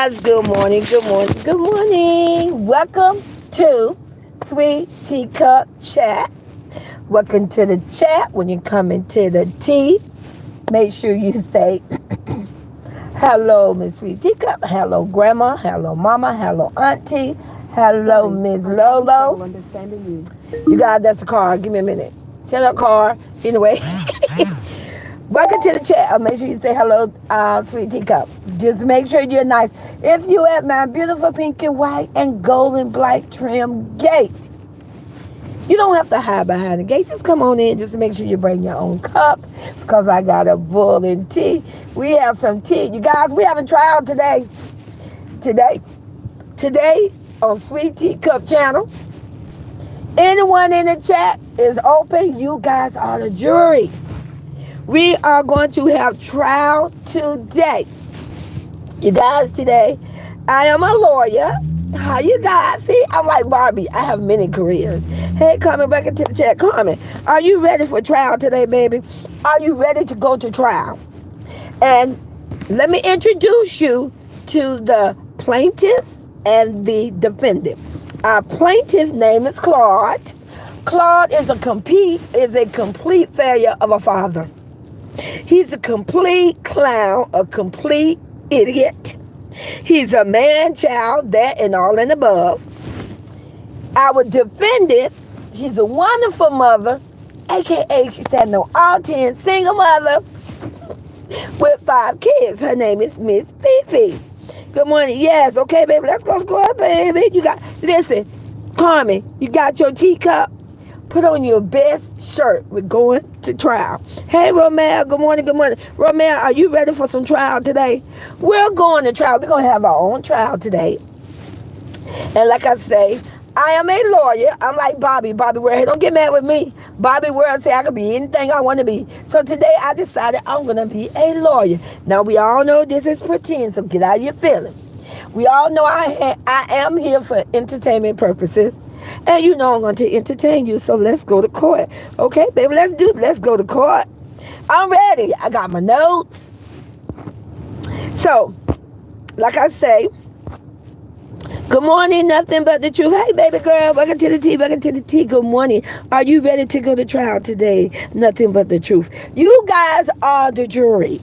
guys, good morning, good morning, good morning. Welcome to Sweet Teacup Chat. Welcome to the chat. When you come into the tea, make sure you say hello, Miss Sweet Teacup, hello, Grandma, hello, Mama, hello, Auntie, hello, Miss Lolo. Understanding you. You guys, that's a car. Give me a minute. Shut up, car. Anyway. Welcome to the chat. Make sure you say hello, Sweet Teacup. Just make sure you're nice. If you at my beautiful pink and white and golden black trim gate, you don't have to hide behind the gate. Just come on in. Just make sure you bring your own cup because I got a bowl and tea. We have some tea. You guys, we having trial today. Today on Sweet Teacup channel. Anyone in the chat is open. You guys are the jury. We are going to have trial today. You guys, today, I am a lawyer. How you guys? See, I'm like Barbie. I have many careers. Hey, Carmen, back into the chat. Carmen, are you ready for trial today, baby? Are you ready to go to trial? And let me introduce you to the plaintiff and the defendant. Our plaintiff's name is Claude. Claude is a complete failure of a father. He's a complete clown, a complete idiot. He's a man-child, that and all and above. Our defendant, she's a wonderful mother, a.k.a. she's standing on all 10, single mother with 5 kids. Her name is Miss Fifi. Good morning. Yes, okay, baby, let's go to court, baby. Listen, Carmen, you got your teacup? Put on your best shirt. We're going to trial. Hey, Romel. Good morning. Good morning. Romel, are you ready for some trial today? We're going to trial. We're going to have our own trial today. And like I say, I am a lawyer. I'm like Bobby. Bobby Ware. Don't get mad with me. Bobby Ware say I could be anything I want to be. So today I decided I'm going to be a lawyer. Now, we all know this is pretend, so get out of your feelings. We all know I am here for entertainment purposes. And you know I'm going to entertain you, so let's go to court. Okay, baby, let's go to court. I'm ready. I got my notes. So, like I say, good morning, nothing but the truth. Hey, baby girl, welcome to the tea, welcome to the tea. Good morning. Are you ready to go to trial today? Nothing but the truth. You guys are the jury.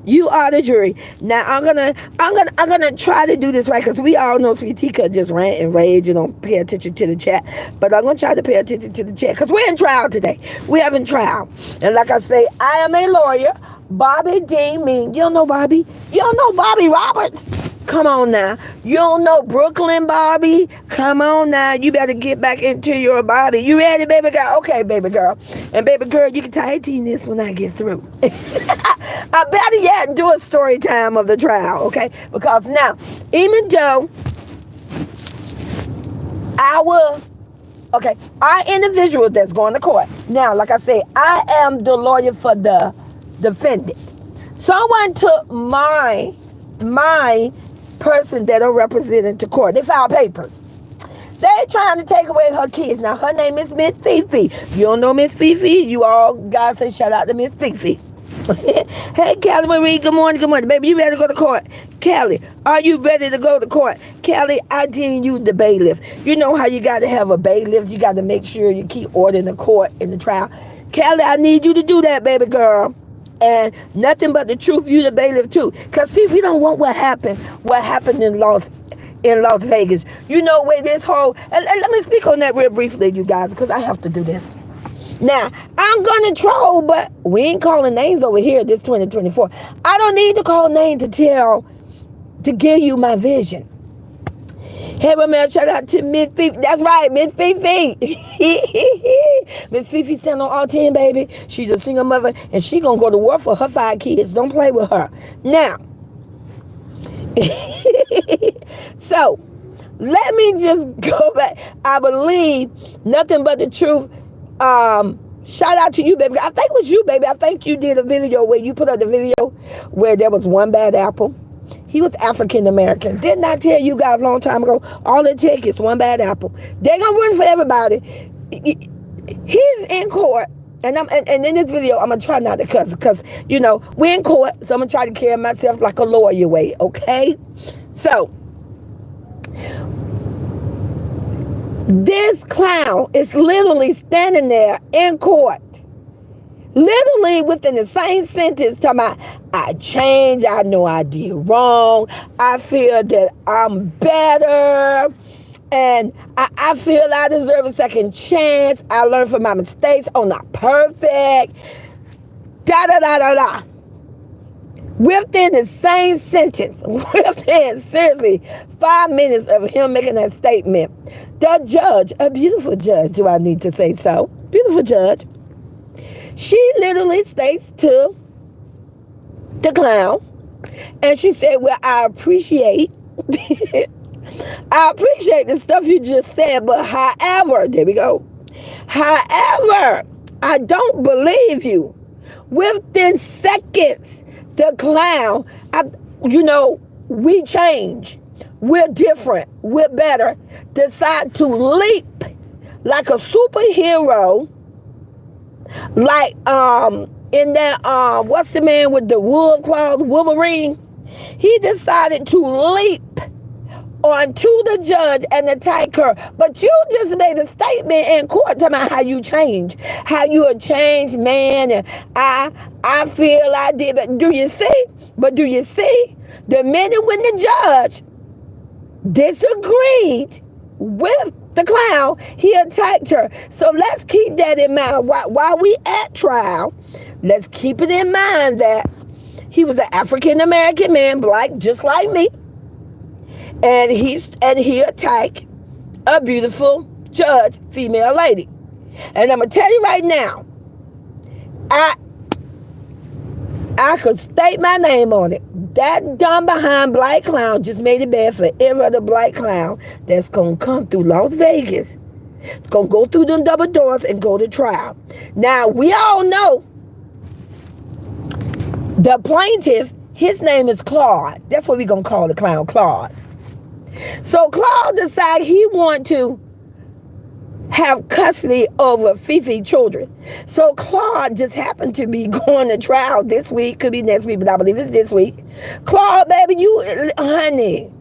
You are the jury. Now I'm gonna try to do this right because we all know Sweet Tika just rant and rage and don't pay attention to the chat. But I'm gonna try to pay attention to the chat because we're in trial today. We're having trial. And like I say, I am a lawyer. Bobby Dean Mean. You don't know Bobby? You don't know Bobby Roberts? Come on now. You don't know Brooklyn Bobby? Come on now. You better get back into your Bobby. You ready, baby girl? Okay, baby girl. And baby girl, you can tag team this when I get through. I better yet do a story time of the trial, okay? Because now, even though our individual that's going to court. Now, like I say, I am the lawyer for the defendant. Someone took my person that are represented to court. They filed papers. They trying to take away her kids. Now, her name is Miss Fifi. You don't know Miss Fifi? You all guys say shout out to Miss Fifi. Hey, Callie Marie, good morning, good morning. Baby, you ready to go to court? Callie, are you ready to go to court? Callie, I deem you the bailiff. You know how you got to have a bailiff. You got to make sure you keep order in the court, in the trial. Callie, I need you to do that, baby girl. And nothing but the truth, you the bailiff too. Because see, we don't want what happened in Las Vegas. You know where this whole, and let me speak on that real briefly, you guys, because I have to do this. Now, I'm going to troll, but we ain't calling names over here this 2024. I don't need to call names to give you my vision. Hey, Romel, shout out to Miss Fifi. That's right, Miss Fifi. Miss Fifi stand on all 10, baby. She's a single mother, and she going to go to war for her 5 kids. Don't play with her. Now, so, let me just go back. I believe nothing but the truth. Shout out to you, baby. I think it was you, baby. I think you did a video where you put up the video where there was one bad apple. He was African American. Didn't I tell you guys a long time ago? All it takes is one bad apple. They're gonna run for everybody. He's in court, and in this video I'm gonna try not to cuss because we're in court, so I'm gonna try to carry myself like a lawyer way, okay? So this clown is literally standing there in court, literally within the same sentence, talking about, I changed, I know I did wrong, I feel that I'm better, and I feel I deserve a second chance, I learned from my mistakes, I'm not perfect, da-da-da-da-da. Within the same sentence, within seriously 5 minutes of him making that statement, the judge, a beautiful judge, do I need to say so? Beautiful judge. She literally states to the clown, and she said, well, I appreciate the stuff you just said, but however, there we go. However, I don't believe you. Within seconds, the clown, we change. We're different. We're better. Decide to leap like a superhero. Like in that what's the man with the wolf claws, Wolverine? He decided to leap onto the judge and attack her. But you just made a statement in court talking about how you change, how you a changed man, and I feel I did. But do you see? The minute when the judge disagreed with the clown, he attacked her. So let's keep that in mind. While we at trial, let's keep it in mind that he was an African American man, black, just like me. And he attacked a beautiful judge, female lady. And I'm gonna tell you right now, I could state my name on it. That dumb behind black clown just made it bad for every other black clown that's gonna come through Las Vegas, gonna go through them double doors and go to trial. Now we all know the plaintiff, his name is Claude. That's what we're gonna call the clown, Claude. So Claude decided he wanted to have custody over Fifi children. So Claude just happened to be going to trial this week, could be next week, but I believe it's this week. Claude, baby, honey,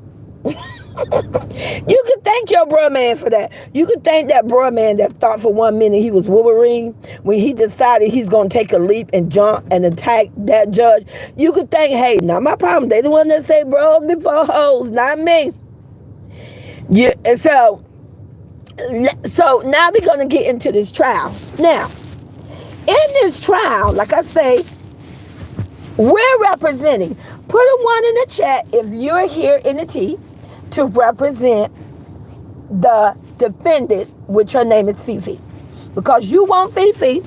you could thank your bro man for that. You could thank that bro man that thought for 1 minute he was Wolverine when he decided he's going to take a leap and jump and attack that judge. You could thank, hey, not my problem. They the one that say bros before hoes, not me. Yeah, so now we're going to get into this trial. Now, in this trial, like I say, we're representing. Put a 1 in the chat if you're here in the T to represent the defendant, which her name is Fifi. Because you want Fifi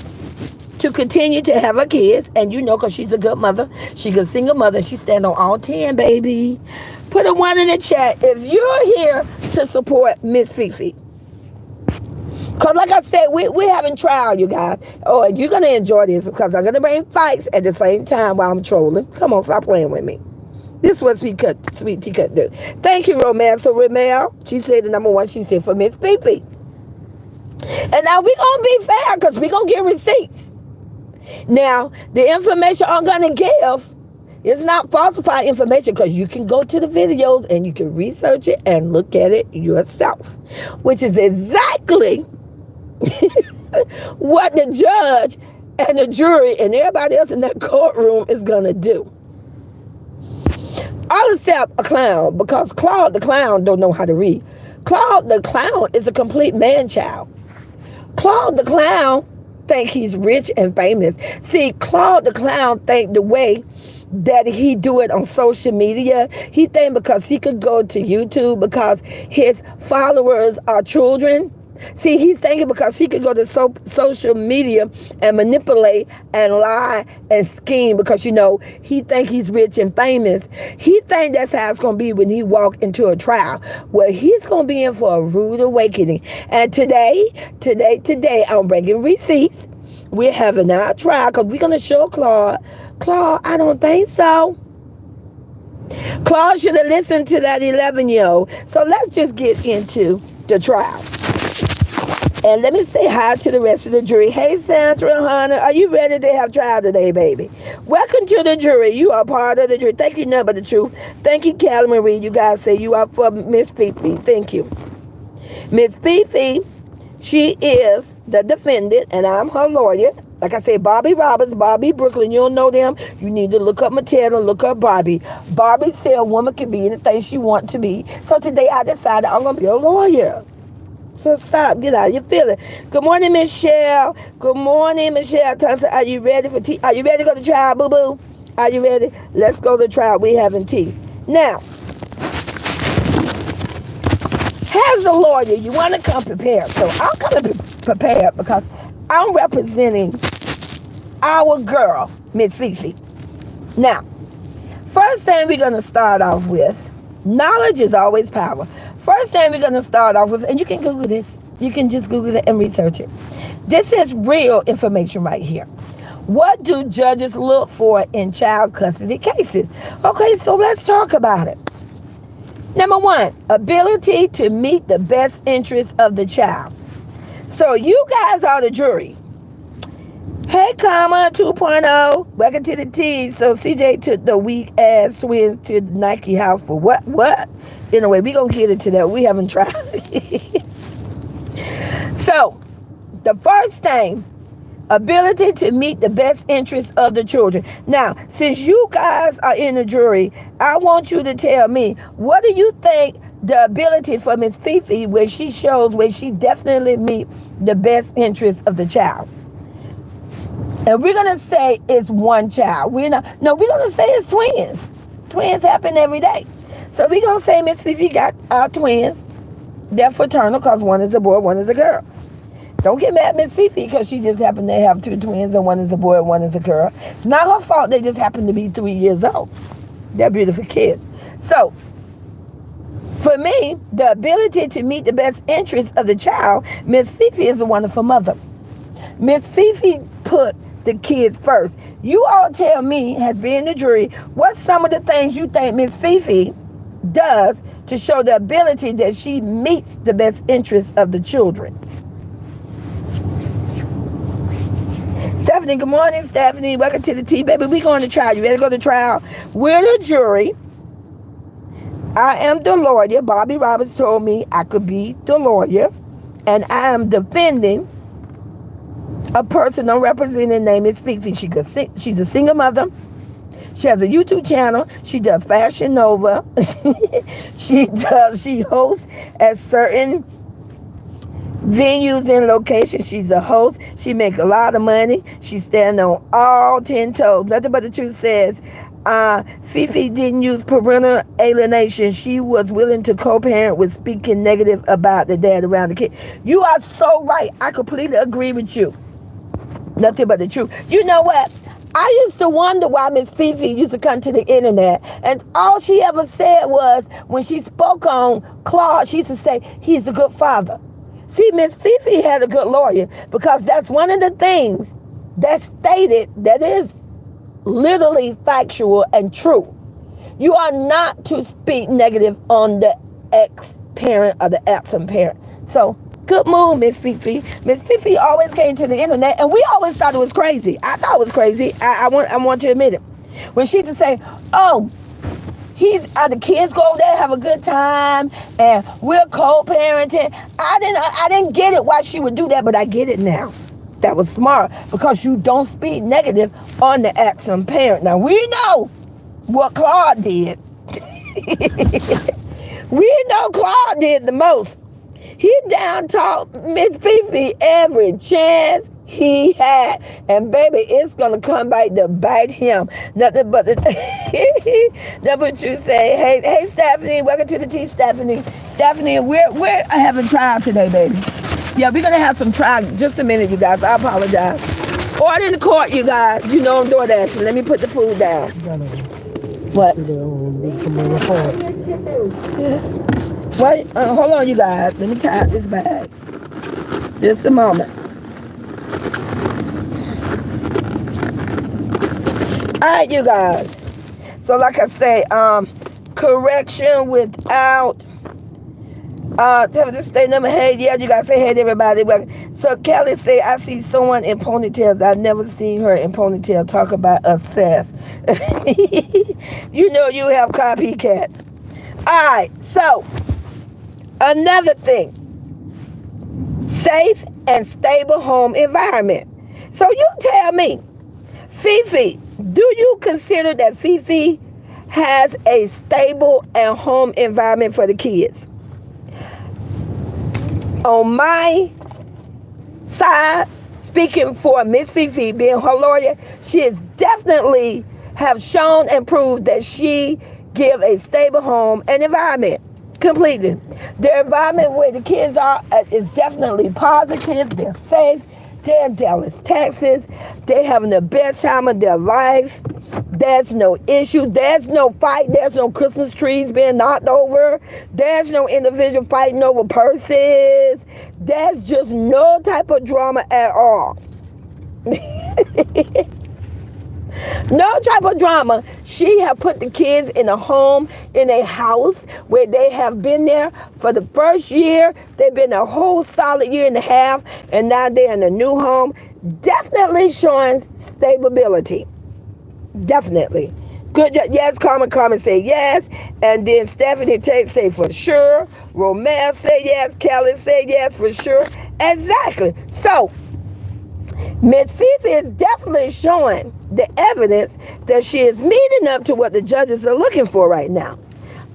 to continue to have her kids, and you know, because she's a good mother, she's a single mother, she stand on all 10, baby. Put a 1 in the chat if you're here to support Miss Fifi. Because like I said, we're having trial, you guys. Oh, and you're going to enjoy this because I'm going to bring fights at the same time while I'm trolling. Come on, stop playing with me. This is what Sweet Tea Cut do. Thank you, Romance. So, Ramel, she said the number 1, she said for Miss Fifi. And now we're going to be fair because we're going to get receipts. Now, the information I'm going to give is not falsified information because you can go to the videos and you can research it and look at it yourself, which is exactly what the judge and the jury and everybody else in that courtroom is going to do. All except a clown, because Claude the clown don't know how to read. Claude the clown is a complete man-child. Claude the clown think he's rich and famous. See, Claude the clown think the way that he do it on social media, he think because he could go to YouTube because his followers are children. See, he's thinking because he could go to social media and manipulate and lie and scheme because, you know, he think he's rich and famous. He think that's how it's going to be when he walk into a trial. Well, he's going to be in for a rude awakening. And today, I'm bringing receipts. We're having our trial because we're going to show Claude, I don't think so. Claude should have listened to that 11-year-old. So let's just get into the trial. And let me say hi to the rest of the jury. Hey, Sandra, honey, are you ready to have trial today, baby? Welcome to the jury. You are part of the jury. Thank you, Number the Truth. Thank you, Callie Marie. You guys say you are for Miss Fifi. Thank you. Miss Fifi, she is the defendant, and I'm her lawyer. Like I said, Bobby Roberts, Bobby Brooklyn, you don't know them. You need to look up Mattel, look up Barbie. Barbie said a woman can be anything she wants to be. So today I decided I'm going to be a lawyer. So stop, get out of your feeling. Good morning, Michelle. Good morning, Michelle Thompson. Are you ready for tea? Are you ready to go to trial, boo-boo? Are you ready? Let's go to trial. We having tea. Now, as a lawyer, you want to come prepared. So I'm coming prepared because I'm representing our girl, Miss Fifi. Now, first thing we're going to start off with, knowledge is always power. First thing we're going to start off with, and you can Google this. You can just Google it and research it. This is real information right here. What do judges look for in child custody cases? Okay, so let's talk about it. Number one, ability to meet the best interest of the child. So you guys are the jury. Hey, comma 2.0. Welcome to the tea. So CJ took the weak ass twins to the Nike house for what? Anyway, we gonna get into that. We haven't tried. So, the first thing, ability to meet the best interest of the children. Now, since you guys are in the jury, I want you to tell me, what do you think the ability for Miss Fifi, where she definitely meet the best interest of the child? And we're gonna say it's one child. We're gonna say it's twins. Twins happen every day. So we're gonna say Miss Fifi got our twins. They're fraternal because one is a boy, one is a girl. Don't get mad at Miss Fifi because she just happened to have two twins and one is a boy and one is a girl. It's not her fault. They just happen to be 3 years old. They're beautiful kids. So for me, the ability to meet the best interest of the child, Miss Fifi is a wonderful mother. Miss Fifi put the kids first. You all tell me, has been in the jury, what's some of the things you think Miss Fifi does to show the ability that she meets the best interest of the children? Stephanie, good morning, Stephanie. Welcome to the tea, baby. We going to trial. You ready to go to trial? We're the jury. I am the lawyer. Bobby Roberts told me I could be the lawyer. And I am defending a person I'm representing named is Fifi. She's a single mother. She has a YouTube channel. She does Fashion Nova. She hosts at certain venues and locations. She's a host. She makes a lot of money. She stands on all 10 toes. Nothing but the truth says. Fifi didn't use parental alienation. She was willing to co-parent with speaking negative about the dad around the kid. You are so right. I completely agree with you. Nothing but the truth. You know what? I used to wonder why Miss Fifi used to come to the internet, and all she ever said was, when she spoke on Claude, she used to say, he's a good father. See, Miss Fifi had a good lawyer, because that's one of the things that's stated that is literally factual and true. You are not to speak negative on the ex-parent or the absent parent. So, good move, Miss Fifi. Miss Fifi always came to the internet, and we always thought it was crazy. I thought it was crazy. I want to admit it. When she used to say, oh, the kids go there, have a good time, and we're co-parenting. I didn't get it why she would do that, but I get it now. That was smart, because you don't speak negative on the absent parent. Now, we know what Claude did. We know Claude did the most. He down-talked Miss Fifi every chance he had. And baby, it's going to come back to bite him. Nothing but that's what you say. Hey, Stephanie, welcome to the tea, Stephanie. Stephanie, we're having trial today, baby. Yeah, we're going to have some trial. Just a minute, you guys. I apologize. Order in the court, you guys. You know I'm doing that. Let me put the food down. What? Wait, hold on, you guys. Let me tie up this bag. Just a moment. All right, you guys. So, like I say, correction without Tell me this stay number. Hey, yeah, you gotta say hey to everybody. So Kelly say, I see someone in ponytails. I've never seen her in ponytail. Talk about obsessed. You know you have copycats. All right. So another thing, safe and stable home environment. So you tell me, Fifi, do you consider that Fifi has a stable and home environment for the kids? On my side, speaking for Miss Fifi, being her lawyer, she is definitely have shown and proved that she give a stable home and environment. Completely. The environment where the kids are is definitely positive. They're safe. They're in Dallas, Texas. They're having the best time of their life. There's no issue. There's no fight. There's no Christmas trees being knocked over. There's no individual fighting over purses. There's just no type of drama at all. No type of drama. She have put the kids in a home, in a house where they have been there for the first year. They've been a whole solid year and a half, and now they're in a new home. Definitely showing stability. Definitely. Good. Yes, Carmen say yes. And then Stephanie say for sure. Romance say yes. Kelly say yes for sure. Exactly. So Miss Fifi is definitely showing the evidence that she is meeting up to what the judges are looking for right now.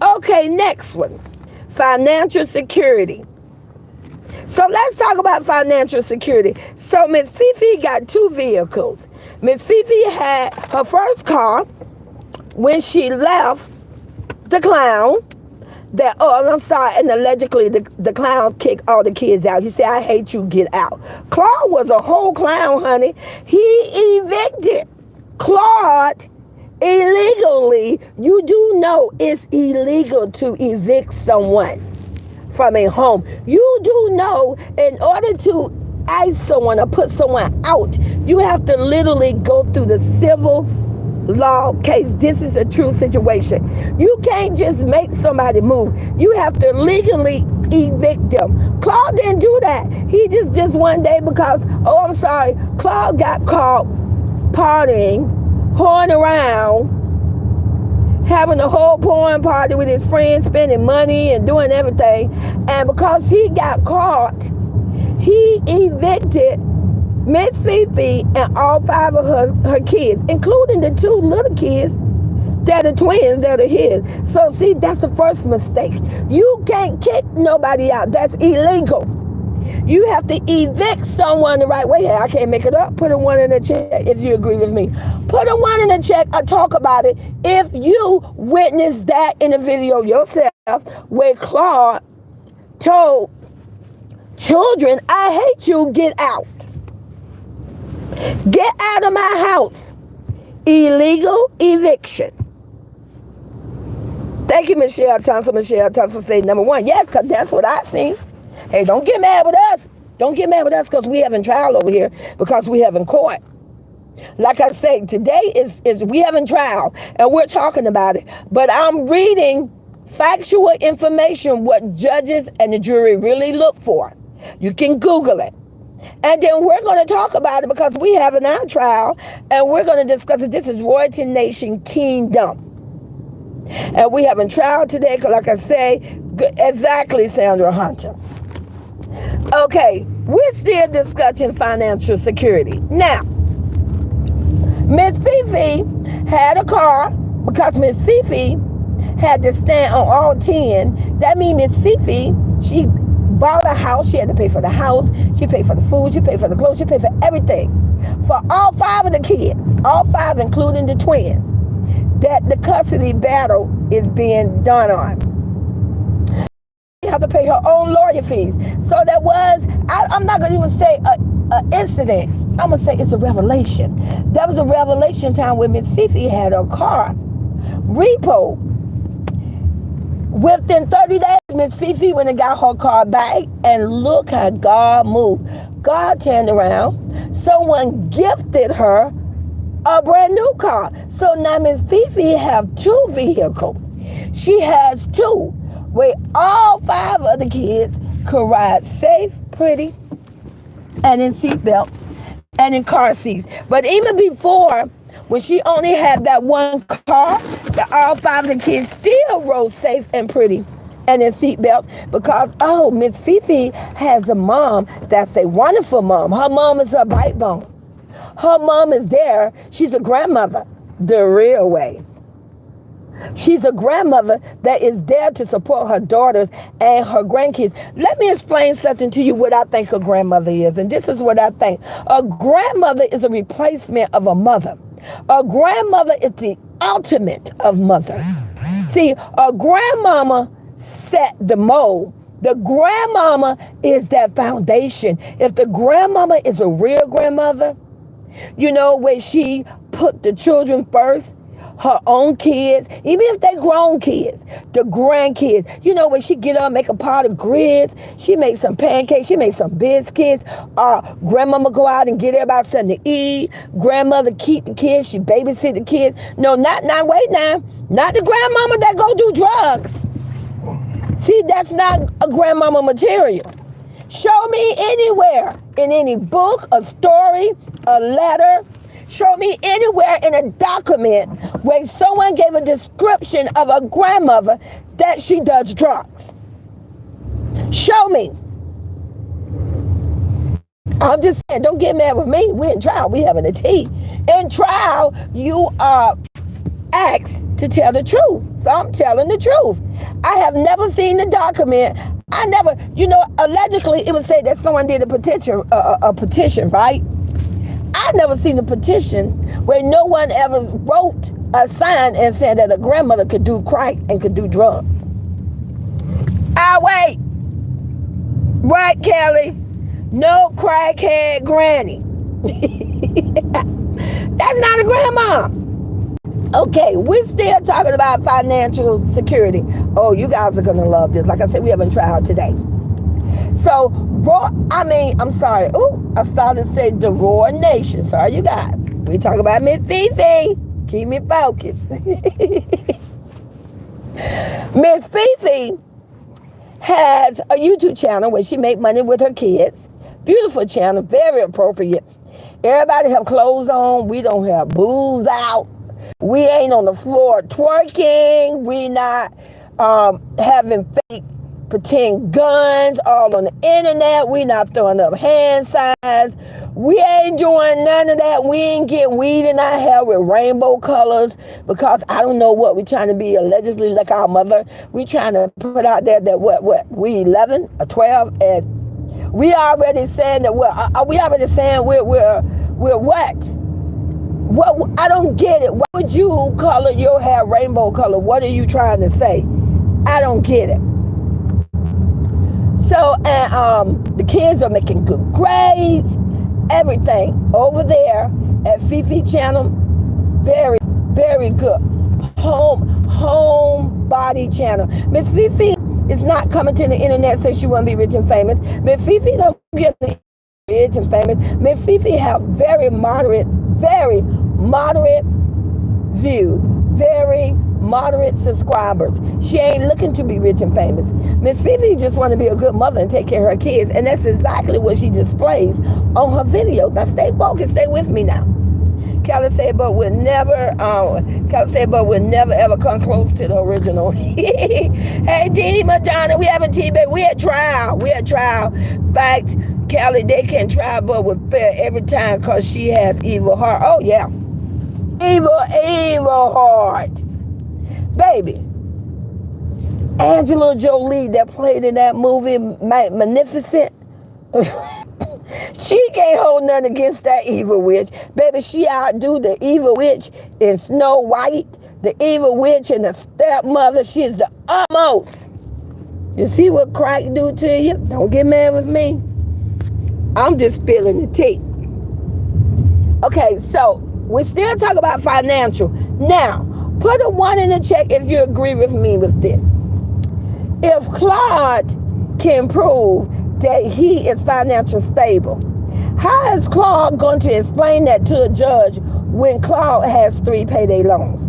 Okay, next one. Financial security. So let's talk about financial security. So Miss Fifi got 2 vehicles. Miss Fifi had her first car when she left the clown. I'm sorry, and allegedly the clown kicked all the kids out. He said, I hate you, get out. Claude was a whole clown, honey. He evicted Claude illegally. You do know it's illegal to evict someone from a home. You do know in order to ice someone or put someone out, you have to literally go through the civil law case. This is a true situation. You can't just make somebody move. You have to legally evict them. Claude didn't do that. He just one day because, I'm sorry, Claude got caught partying, whoring around, having a whole porn party with his friends, spending money and doing everything. And because he got caught, he evicted Miss Fifi and all 5 of her kids, including the 2 little kids that are twins that are his. So see, that's the first mistake. You can't kick nobody out. That's illegal. You have to evict someone the right way. Hey, I can't make it up. Put a 1 in the chat if you agree with me. Put a 1 in the chat or talk about it if you witnessed that in the video yourself where Claude told children, I hate you, get out. Get out of my house. Illegal eviction. Thank you, Michelle Thompson. Michelle Thompson said number 1. Yes, because that's what I seen. Hey, don't get mad with us. Don't get mad with us because we having trial over here, because we having court. Like I say, today is we having trial and we're talking about it. But I'm reading factual information, what judges and the jury really look for. You can Google it. And then we're going to talk about it because we have an our trial and we're going to discuss it. This is Royalty Nation Kingdom. And we have a trial today because, like I say, exactly, Sandra Hunter. Okay, we're still discussing financial security. Now, Miss Fifi had a car because Miss Fifi had to stand on all 10. That means Miss Fifi, she bought a house. She had to pay for the house. She paid for the food. She paid for the clothes. She paid for everything. For all 5 of the kids, all 5, including the twins, that the custody battle is being done on. She had to pay her own lawyer fees. So that was, I'm not going to even say an incident. I'm going to say it's a revelation. That was a revelation time when Miss Fifi had her car repo. Within 30 days, Miss Fifi went and got her car back, and look how God moved. God turned around. Someone gifted her a brand new car. So now Miss Fifi have 2 vehicles. She has 2. where all 5 of the kids could ride safe, pretty, and in seatbelts and in car seats. But even before, when she only had that one car, all 5 of the kids still rode safe and pretty and in seatbelts because, oh, Miss Fifi has a mom that's a wonderful mom. Her mom is her backbone. Her mom is there. She's a grandmother the real way. She's a grandmother that is there to support her daughters and her grandkids. Let me explain something to you what I think a grandmother is. And this is what I think. A grandmother is a replacement of a mother. A grandmother is the ultimate of mothers. See, a grandmama set the mold. The grandmama is that foundation. If the grandmama is a real grandmother, you know, where she put the children first, her own kids, even if they grown kids, the grandkids, you know, when she get up, make a pot of grits, she makes some pancakes, she makes some biscuits, grandmama go out and get everybody something to eat, grandmother keep the kids, she babysit the kids. No, not the grandmama that go do drugs. See, that's not a grandmama material. Show me anywhere, in any book, a story, a letter, show me anywhere in a document where someone gave a description of a grandmother that she does drugs. Show me. I'm just saying, don't get mad with me. We're in trial. We having a tea. In trial, you are asked to tell the truth. So I'm telling the truth. I have never seen the document. I never, you know, allegedly it would say that someone did a petition, right? I never seen a petition where no one ever wrote a sign and said that a grandmother could do crack and could do drugs. Wait. Right, Kelly? No crackhead granny. That's not a grandma. Okay, we're still talking about financial security. Oh, you guys are going to love this. Like I said, we haven't tried today. So, I'm sorry. Ooh, I started to say the Roar Nation. Sorry, you guys. We talk about Miss Fifi. Keep me focused. Miss Fifi has a YouTube channel where she make money with her kids. Beautiful channel, very appropriate. Everybody have clothes on. We don't have booze out. We ain't on the floor twerking. We not having fake pretend guns all on the internet. We not throwing up hand signs. We ain't doing none of that. We ain't getting weed in our hair with rainbow colors because I don't know what we trying to be allegedly like our mother. We trying to put out there that what we 11 or 12 and we already saying that we're what? What? I don't get it. Why would you color your hair rainbow color? What are you trying to say? I don't get it. So, and the kids are making good grades, everything over there at Fifi channel. Very, very good. Home body channel. Miss Fifi is not coming to the internet so she want to be rich and famous. Miss Fifi don't get rich and famous. Miss Fifi have very moderate views, very moderate subscribers. She ain't looking to be rich and famous. Miss Fifi just want to be a good mother and take care of her kids, and that's exactly what she displays on her videos. Now stay focused, stay with me now. Kelly said, but we'll never ever come close to the original. Hey, D. Madonna, we haven't tea, baby. We at trial. Fact, Kelly, they can try, but with fair every time because she has evil heart. Oh, yeah. Evil heart. Baby, Angela Jolie that played in that movie, Magnificent, she can't hold nothing against that evil witch. Baby, she outdo the evil witch in Snow White, the evil witch and the stepmother. She's the utmost. You see what crack do to you? Don't get mad with me. I'm just spilling the tea. Okay, so we still talk about financial. Now, put a 1 in the check if you agree with me with this. If Claude can prove that he is financially stable, how is Claude going to explain that to a judge when Claude has 3 payday loans?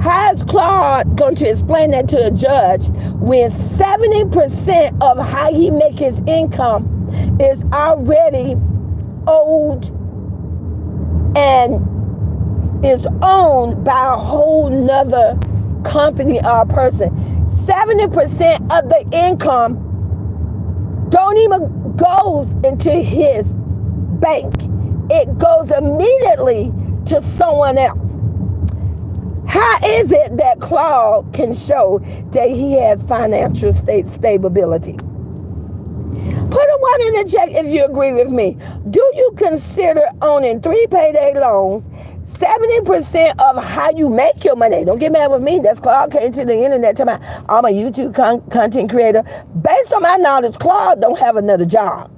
How is Claude going to explain that to a judge when 70% of how he make his income is already owed and is owned by a whole nother company or person. 70% of the income don't even goes into his bank. It goes immediately to someone else. How is it that Claude can show that he has financial stability? Put a 1 in the chat if you agree with me. Do you consider owning 3 payday loans 70% of how you make your money? Don't get mad with me. That's Claude came to the internet talking about, I'm a YouTube content creator. Based on my knowledge, Claude don't have another job.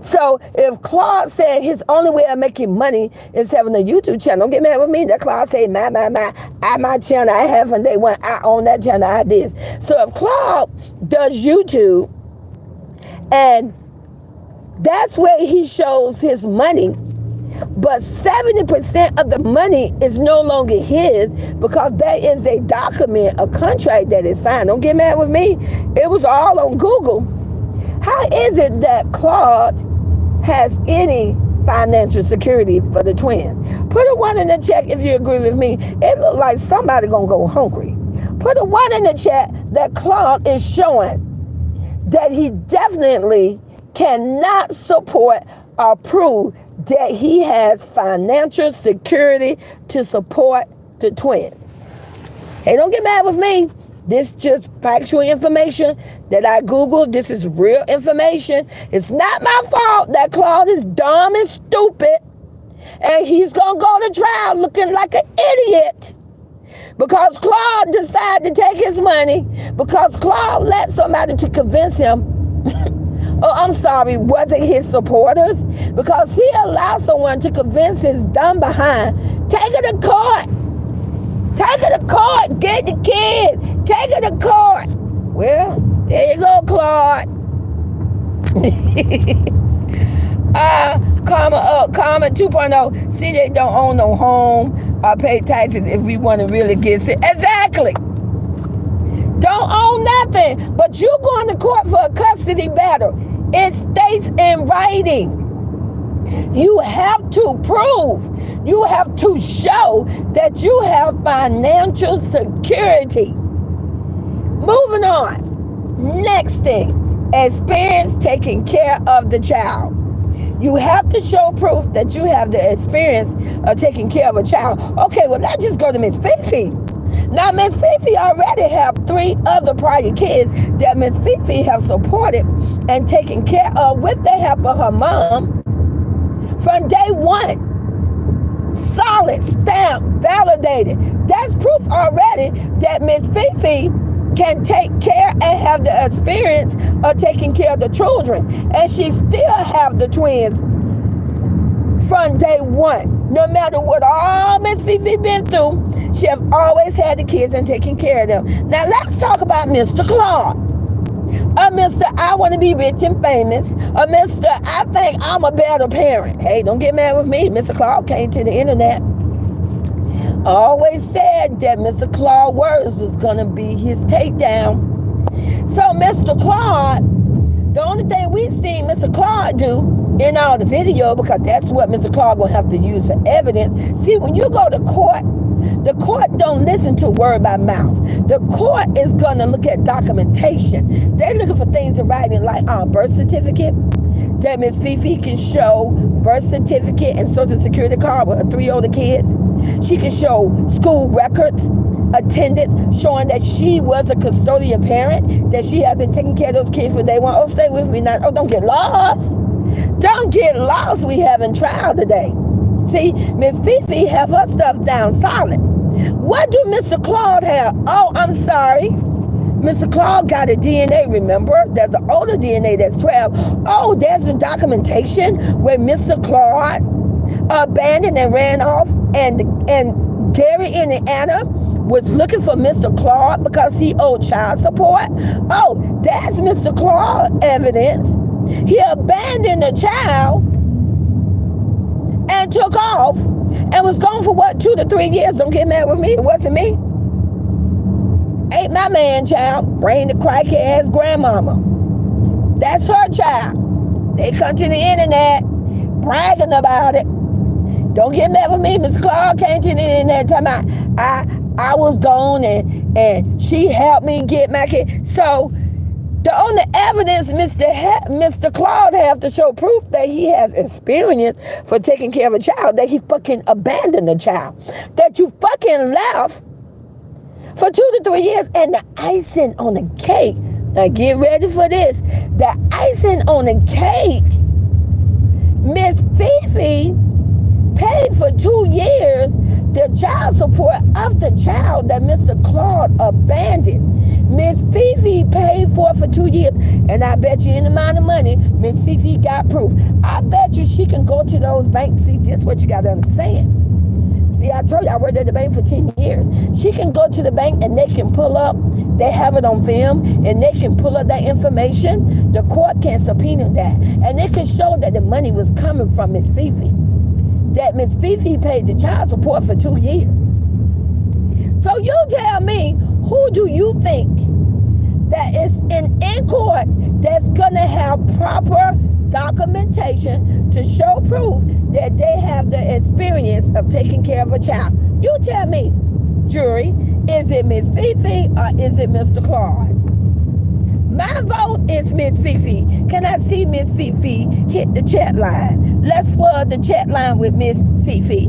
So if Claude said his only way of making money is having a YouTube channel, don't get mad with me. That Claude say, my channel, I have from day one, I own that channel, I this. So if Claude does YouTube, and that's where he shows his money, but 70% of the money is no longer his because there is a document, a contract that is signed. Don't get mad with me. It was all on Google. How is it that Claude has any financial security for the twins? Put a 1 in the chat if you agree with me. It looks like somebody gonna go hungry. Put a 1 in the chat that Claude is showing that he definitely cannot support or prove that he has financial security to support the twins. Hey, don't get mad with me. This just factual information that I Googled. This is real information. It's not my fault that Claude is dumb and stupid and he's going to go to trial looking like an idiot because Claude decided to take his money, because Claude let somebody to convince him, wasn't his supporters, because he allowed someone to convince his dumb behind, take it to court. Take it to court. Get the kid. Take it to court. Well, there you go, Claude. Comment 2.0. CJ don't own no home or pay taxes if we want to really get sick. Exactly. Don't own nothing, but you going to court for a custody battle. It states in writing. You have to prove, you have to show that you have financial security. Moving on. Next thing, experience taking care of the child. You have to show proof that you have the experience of taking care of a child. Okay, well, let's just go to Miss Fifi. Now, Miss Fifi already have 3 other prior kids that Miss Fifi have supported and taken care of with the help of her mom from day one. Solid, stamp, validated. That's proof already that Miss Fifi can take care and have the experience of taking care of the children. And she still have the twins from day one. No matter what all Miss Fifi been through, she have always had the kids and taking care of them. Now let's talk about Mr. Claude. Mr. I want to be rich and famous. Mr. I think I'm a better parent. Hey, don't get mad with me. Mr. Claude came to the internet. Always said that Mr. Claude Words was going to be his takedown. So Mr. Claude, the only thing we've seen Mr. Claude do in all the video, because that's what Mr. Claude going to have to use for evidence. See, when you go to court, the court don't listen to word by mouth. The court is going to look at documentation. They're looking for things in writing like birth certificate. That Miss Fifi can show birth certificate and social security card with her 3 older kids. She can show school records, attended, showing that she was a custodian parent, that she had been taking care of those kids for day one. Oh, stay with me now. Oh, don't get lost. Don't get lost. We having trial today. See, Miss Fifi have her stuff down solid. What do Mr. Claude have? Oh, I'm sorry. Mr. Claude got a DNA, remember? There's an older DNA that's 12. Oh, there's the documentation where Mr. Claude abandoned and ran off, and Gary, Indiana, was looking for Mr. Claude because he owed child support. Oh, that's Mr. Claude evidence. He abandoned the child and took off and was gone for what, 2 to 3 years. Don't get mad with me. It wasn't me. Ain't my man child. Bring the crackhead grandmama. That's her child. They come to the internet bragging about it. Don't get mad with me. Mr. Clark came to the internet talking about I was gone and she helped me get my kid. So the only evidence Mr. Claude have to show proof that he has experience for taking care of a child, that he fucking abandoned the child, that you fucking left for 2 to 3 years, and the icing on the cake. Now get ready for this. The icing on the cake, Miss Fifi paid for 2 years the child support of the child that Mr. Claude abandoned. Miss Fifi paid for 2 years. And I bet you any amount of money, Miss Fifi got proof. I bet you she can go to those banks. See, this is what you got to understand. See, I told you I worked at the bank for 10 years. She can go to the bank and they can pull up, they have it on film, and they can pull up that information. The court can subpoena that. And they can show that the money was coming from Miss Fifi. That Miss Fifi paid the child support for 2 years. So you tell me, who do you think that is in court that's going to have proper documentation to show proof that they have the experience of taking care of a child? You tell me, jury, is it Miss Fifi or is it Mr. Claude? My vote is Miss Fifi. Can I see Miss Fifi hit the chat line? Let's flood the chat line with Miss Fifi.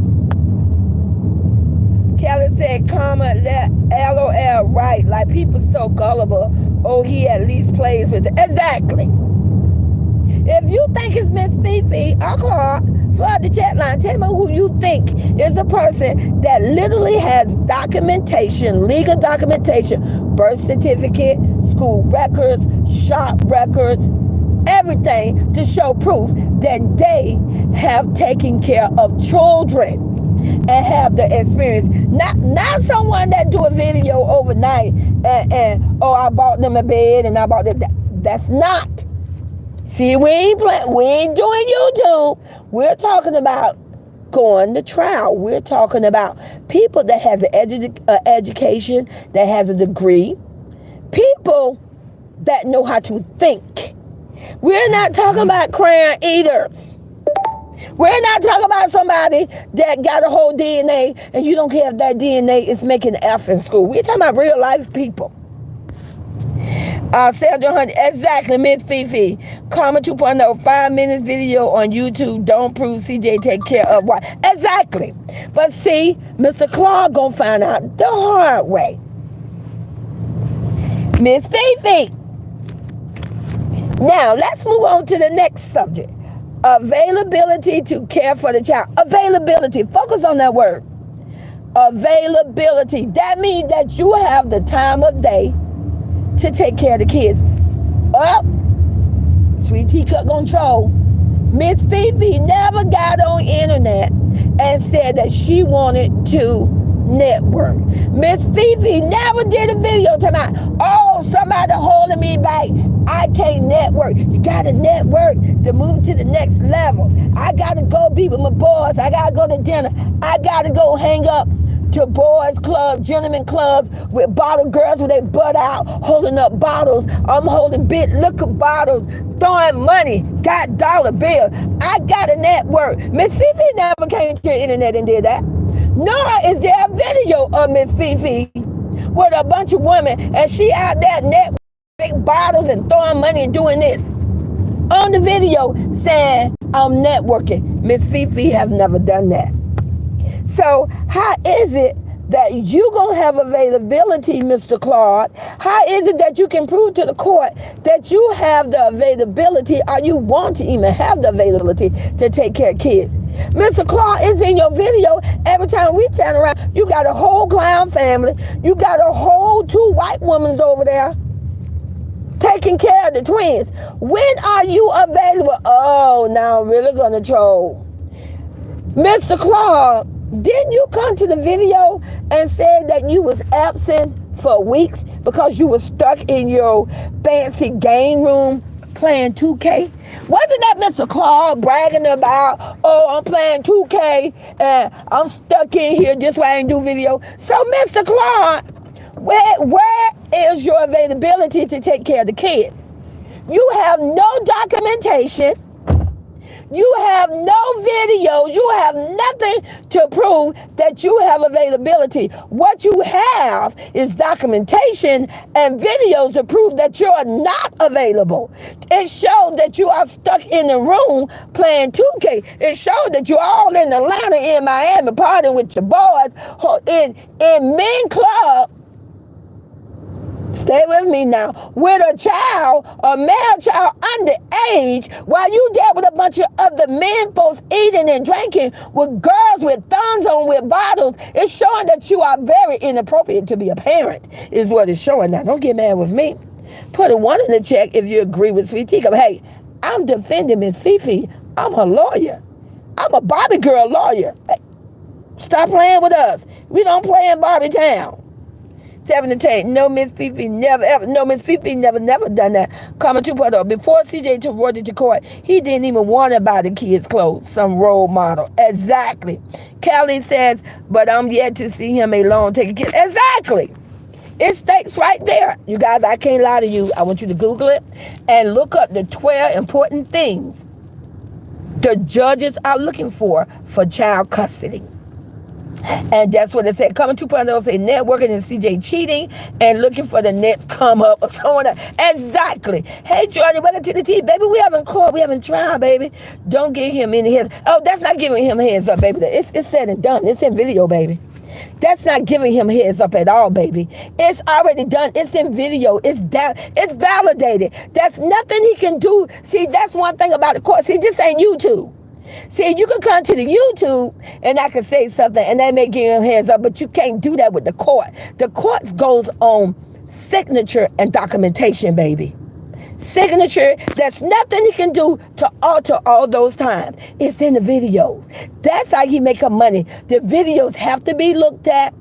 Kelly said, comment that LOL, right, like people so gullible. Oh, he at least plays with it. Exactly. If you think it's Miss Fifi or Clark, flood the chat line. Tell me who you think is a person that literally has documentation, legal documentation, birth certificate, school records, shop records, everything to show proof that they have taken care of children and have the experience. Not someone that do a video overnight and oh, I bought them a bed and I bought that. That's not. See, we ain't doing YouTube. We're talking about going to trial. We're talking about people that has an education, that has a degree, people that know how to think. We're not talking about crayon eaters. We're not talking about somebody that got a whole DNA and you don't care if that DNA is making an F in school. We're talking about real life people. Sandra Hunt, exactly, Miss Fifi. Comment 2.0, 5 minutes video on YouTube. Don't prove CJ take care of what? Exactly. But see, Mr. Clark gonna find out the hard way. Miss Fifi. Now, let's move on to the next subject. Availability to care for the child. Availability. Focus on that word. Availability. That means that you have the time of day to take care of the kids. Sweet teacup control. Miss Fifi never got on internet and said that she wanted to network. Miss Fifi never did a video tonight. Oh, somebody holding me back. I can't network. You gotta network to move to the next level. I gotta go be with my boys. I gotta go to dinner. I gotta go hang up to boys club, gentlemen clubs with bottle girls with their butt out, holding up bottles. I'm holding big liquor bottles, throwing money, got dollar bills. I got a network. Miss Fifi never came to the internet and did that. Nor is there a video of Miss Fifi with a bunch of women and she out there networking big bottles and throwing money and doing this. On the video saying, I'm networking. Miss Fifi have never done that. So how is it that you gonna have availability, Mr. Claude? How is it that you can prove to the court that you have the availability or you want to even have the availability to take care of kids? Mr. Claude is in your video. Every time we turn around, you got a whole clown family. You got a whole 2 white women over there taking care of the twins. When are you available? Oh, now I'm really gonna troll. Mr. Claude, didn't you come to the video and said that you was absent for weeks because you was stuck in your fancy game room playing 2K? Wasn't that Mr. Claude bragging about, oh, I'm playing 2K and I'm stuck in here just so I ain't do video? So Mr. Claude, Where is your availability to take care of the kids? You have no documentation. You have no videos. You have nothing to prove that you have availability. What you have is documentation and videos to prove that you're not available. It shows that you are stuck in the room playing 2K. It shows that you're all in Atlanta, in Miami, partying with your boys in men club. Stay with me now. With a child, a male child underage, while you dealt with a bunch of other men folks eating and drinking with girls with thumbs on with bottles, it's showing that you are very inappropriate to be a parent, is what it's showing. Now, don't get mad with me. Put a 1 in the check if you agree with Sweet Tea. Hey, I'm defending Miss Fifi. I'm her lawyer. I'm a Barbie girl lawyer. Hey, stop playing with us. We don't play in Barbie Town. 7 to 10. No, Miss Fifi never ever. No, Miss Fifi never done that. Comment 2.0. Before CJ took Roy to court, he didn't even want to buy the kids' clothes. Some role model. Exactly. Callie says, but I'm yet to see him alone taking kids. Exactly. It states right there. You guys, I can't lie to you. I want you to Google it and look up the 12 important things the judges are looking for child custody. And that's what it said. Coming 2.0 say networking and CJ cheating and looking for the next come up or someone else. Exactly. Hey, Jordan, welcome to the tea. Baby, we haven't caught. We haven't tried, baby. Don't give him any heads. Oh, that's not giving him heads up, baby. It's said and done. It's in video, baby. That's not giving him heads up at all, baby. It's already done. It's in video. It's down. It's validated. That's nothing he can do. See, that's one thing about the court. See, this ain't YouTube. See, you can come to the YouTube and I can say something and they may give him hands up, but you can't do that with the court. The court goes on signature and documentation, baby. Signature, that's nothing he can do to alter all those times. It's in the videos. That's how he make her money. The videos have to be looked at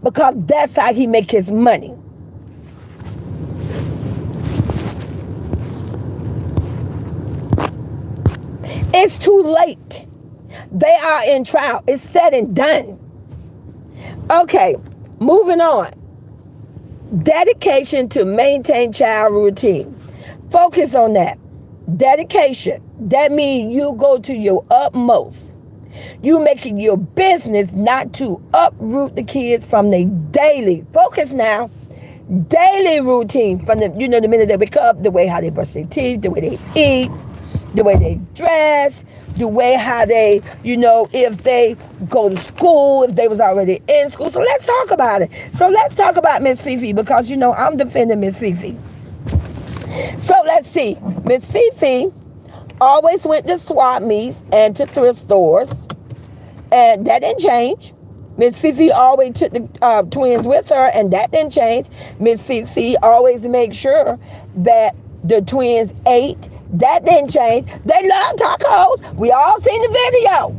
because that's how he make his money. It's too late. They are in trial. It's said and done. Okay, moving on. Dedication to maintain child routine. Focus on that. Dedication. That means you go to your utmost. You making your business not to uproot the kids from their daily. Focus now. Daily routine from the minute they wake up, the way how they brush their teeth, the way they eat, the way they dress, the way how they, if they go to school, if they was already in school. So let's talk about it. So let's talk about Miss Fifi because, I'm defending Miss Fifi. So let's see. Miss Fifi always went to swap meets and to thrift stores. And that didn't change. Miss Fifi always took the twins with her, and that didn't change. Miss Fifi always made sure that the twins ate. That didn't change. They love tacos. We all seen the video.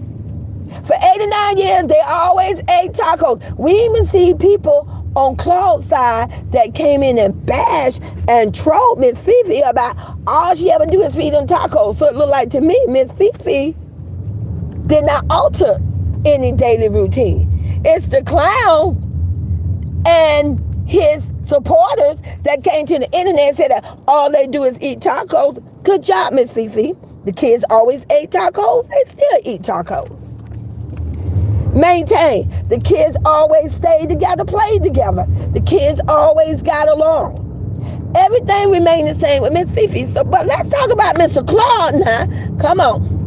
For 89 years, they always ate tacos. We even see people on Claude's side that came in and bashed and trolled Miss Fifi about all she ever do is feed them tacos. So it looked like to me, Miss Fifi did not alter any daily routine. It's the clown and his supporters that came to the internet and said that all they do is eat tacos. Good job, Miss Fifi. The kids always ate tacos. They still eat tacos. Maintain. The kids always stayed together, played together. The kids always got along. Everything remained the same with Miss Fifi. So, but let's talk about Mr. Claude now. Come on.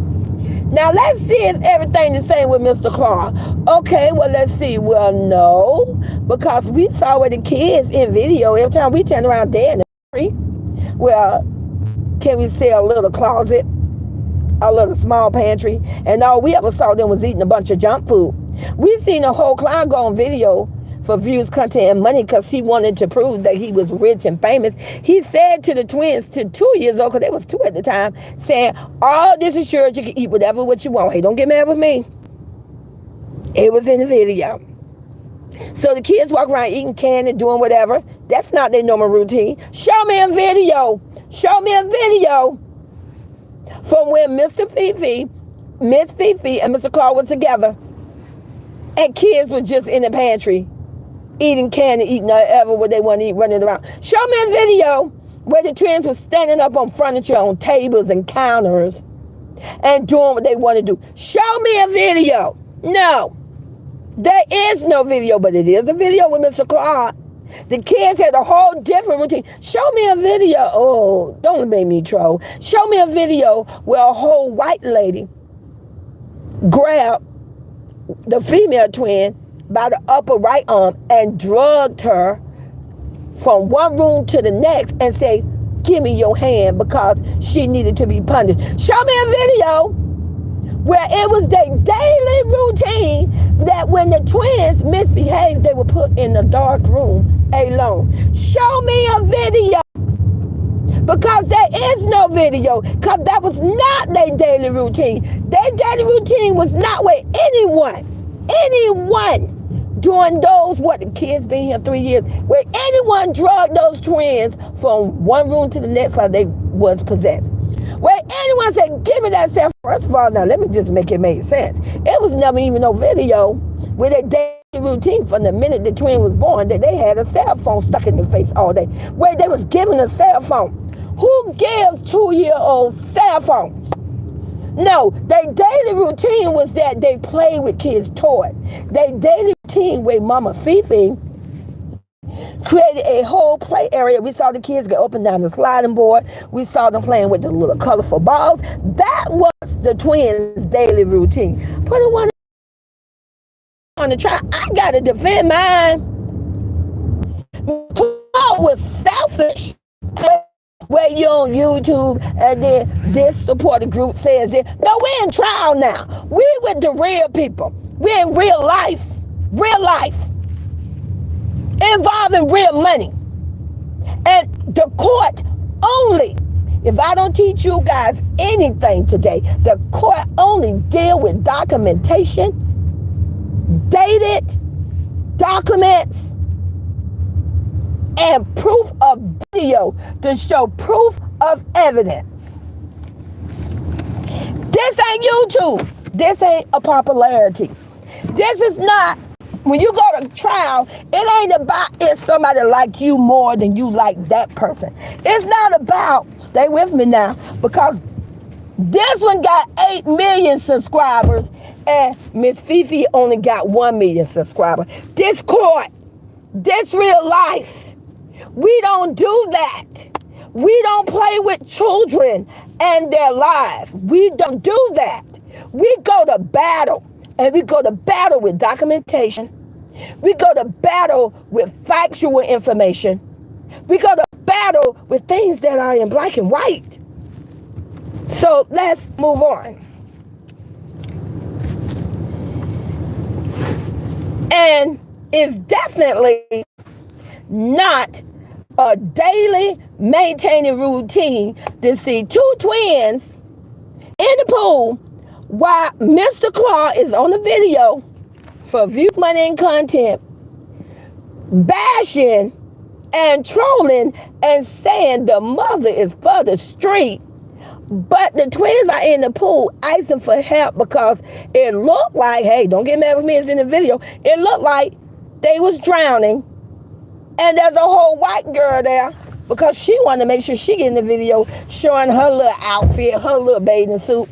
Now, let's see if everything's the same with Mr. Claude. Okay, well, let's see. Well, no, because we saw with the kids in video, every time we turn around there in the street, well, can we say a little closet, a little small pantry, and all we ever saw them was eating a bunch of junk food. We seen a whole clown go on video for views, content, and money because he wanted to prove that he was rich and famous. He said to the twins, to 2 years old, because they was 2 at the time, saying, all this is yours, you can eat whatever what you want. Hey, don't get mad with me. It was in the video. So the kids walk around eating candy, doing whatever. That's not their normal routine. Show me a video. Show me a video from when Miss Fifi, and Mr. Claude were together. And kids were just in the pantry eating candy, eating whatever what they want to eat, running around. Show me a video where the twins were standing up on furniture, on tables and counters, and doing what they want to do. Show me a video. No, there is no video, but it is a video with Mr. Clark. The kids had a whole different routine. Show me a video. Oh, don't make me troll. Show me a video where a whole white lady grabbed the female twin by the upper right arm and drugged her from one room to the next and say, give me your hand, because she needed to be punished. Show me a video where it was their daily routine that when the twins misbehaved, they were put in a dark room alone. Show me a video, because there is no video, because that was not their daily routine. Their daily routine was not where anyone during those, the kids been here 3 years, where anyone drugged those twins from one room to the next while they was possessed. Where anyone said, give me that cell phone. First of all, now let me just make it make sense. It was never even no video with their daily routine from the minute the twin was born that they had a cell phone stuck in their face all day. Where they was given a cell phone. Who gives 2-year-olds cell phones? No, their daily routine was that they played with kids' toys. Their daily routine with Mama Fifi created a whole play area. We saw the kids get up and down the sliding board. We saw them playing with the little colorful balls. That was the twins' daily routine. Put it one on the try. I gotta defend mine. Paul was selfish. Where you on YouTube and then this supporter group says this. No, we're in trial now. We with the real people. We're in real life involving real money. And the court only, if I don't teach you guys anything today, the court only deal with documentation, dated documents, and proof of video to show proof of evidence. This ain't YouTube. This ain't a popularity. This is not, when you go to trial, it ain't about if somebody like you more than you like that person. It's not about, stay with me now, because this one got 8 million subscribers and Miss Fifi only got 1 million subscribers. This court, this real life, we don't do that. We don't play with children and their lives. We don't do that. We go to battle, and we go to battle with documentation. We go to battle with factual information. We go to battle with things that are in black and white. So let's move on. And it's definitely not a daily maintaining routine to see 2 twins in the pool while Mr. Clark is on the video for view, money, and content, bashing and trolling and saying the mother is for the street, but the twins are in the pool asking for help because it looked like, hey, don't get mad with me, it's in the video, it looked like they was drowning. And there's a whole white girl there because she wanted to make sure she get in the video showing her little outfit, her little bathing suit.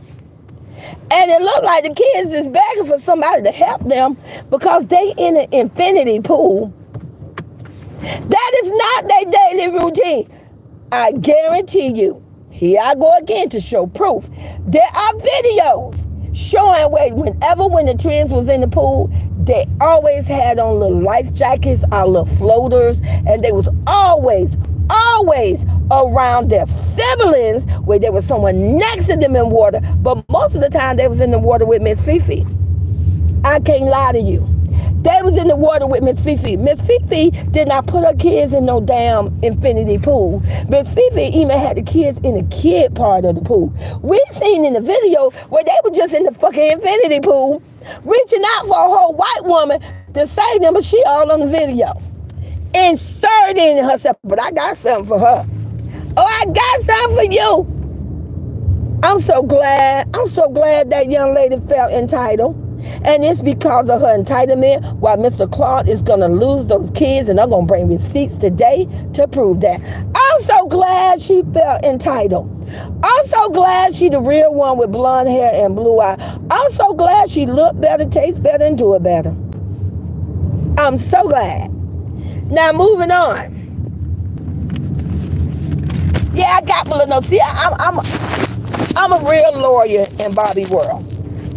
And it looked like the kids is begging for somebody to help them because they in an infinity pool. That is not their daily routine. I guarantee you, here I go again to show proof. There are videos showing when the twins was in the pool, they always had on little life jackets, our little floaters, and they was always around their siblings where there was someone next to them in water, but most of the time they was in the water with Miss Fifi. I can't lie to you. They was in the water with Miss Fifi. Miss Fifi did not put her kids in no damn infinity pool. Miss Fifi even had the kids in the kid part of the pool. We seen in the video where they were just in the fucking infinity pool, reaching out for a whole white woman to save them, but she all on the video. Inserting herself. But I got something for her. Oh, I got something for you. I'm so glad that young lady felt entitled. And it's because of her entitlement why Mr. Claude is going to lose those kids, and I'm going to bring receipts today to prove that. I'm so glad she felt entitled. I'm so glad she the real one with blonde hair and blue eyes. I'm so glad she looked better, tastes better, and do it better. I'm so glad. Now moving on. Yeah, I got one of those. See, I'm a real lawyer in Bobby world.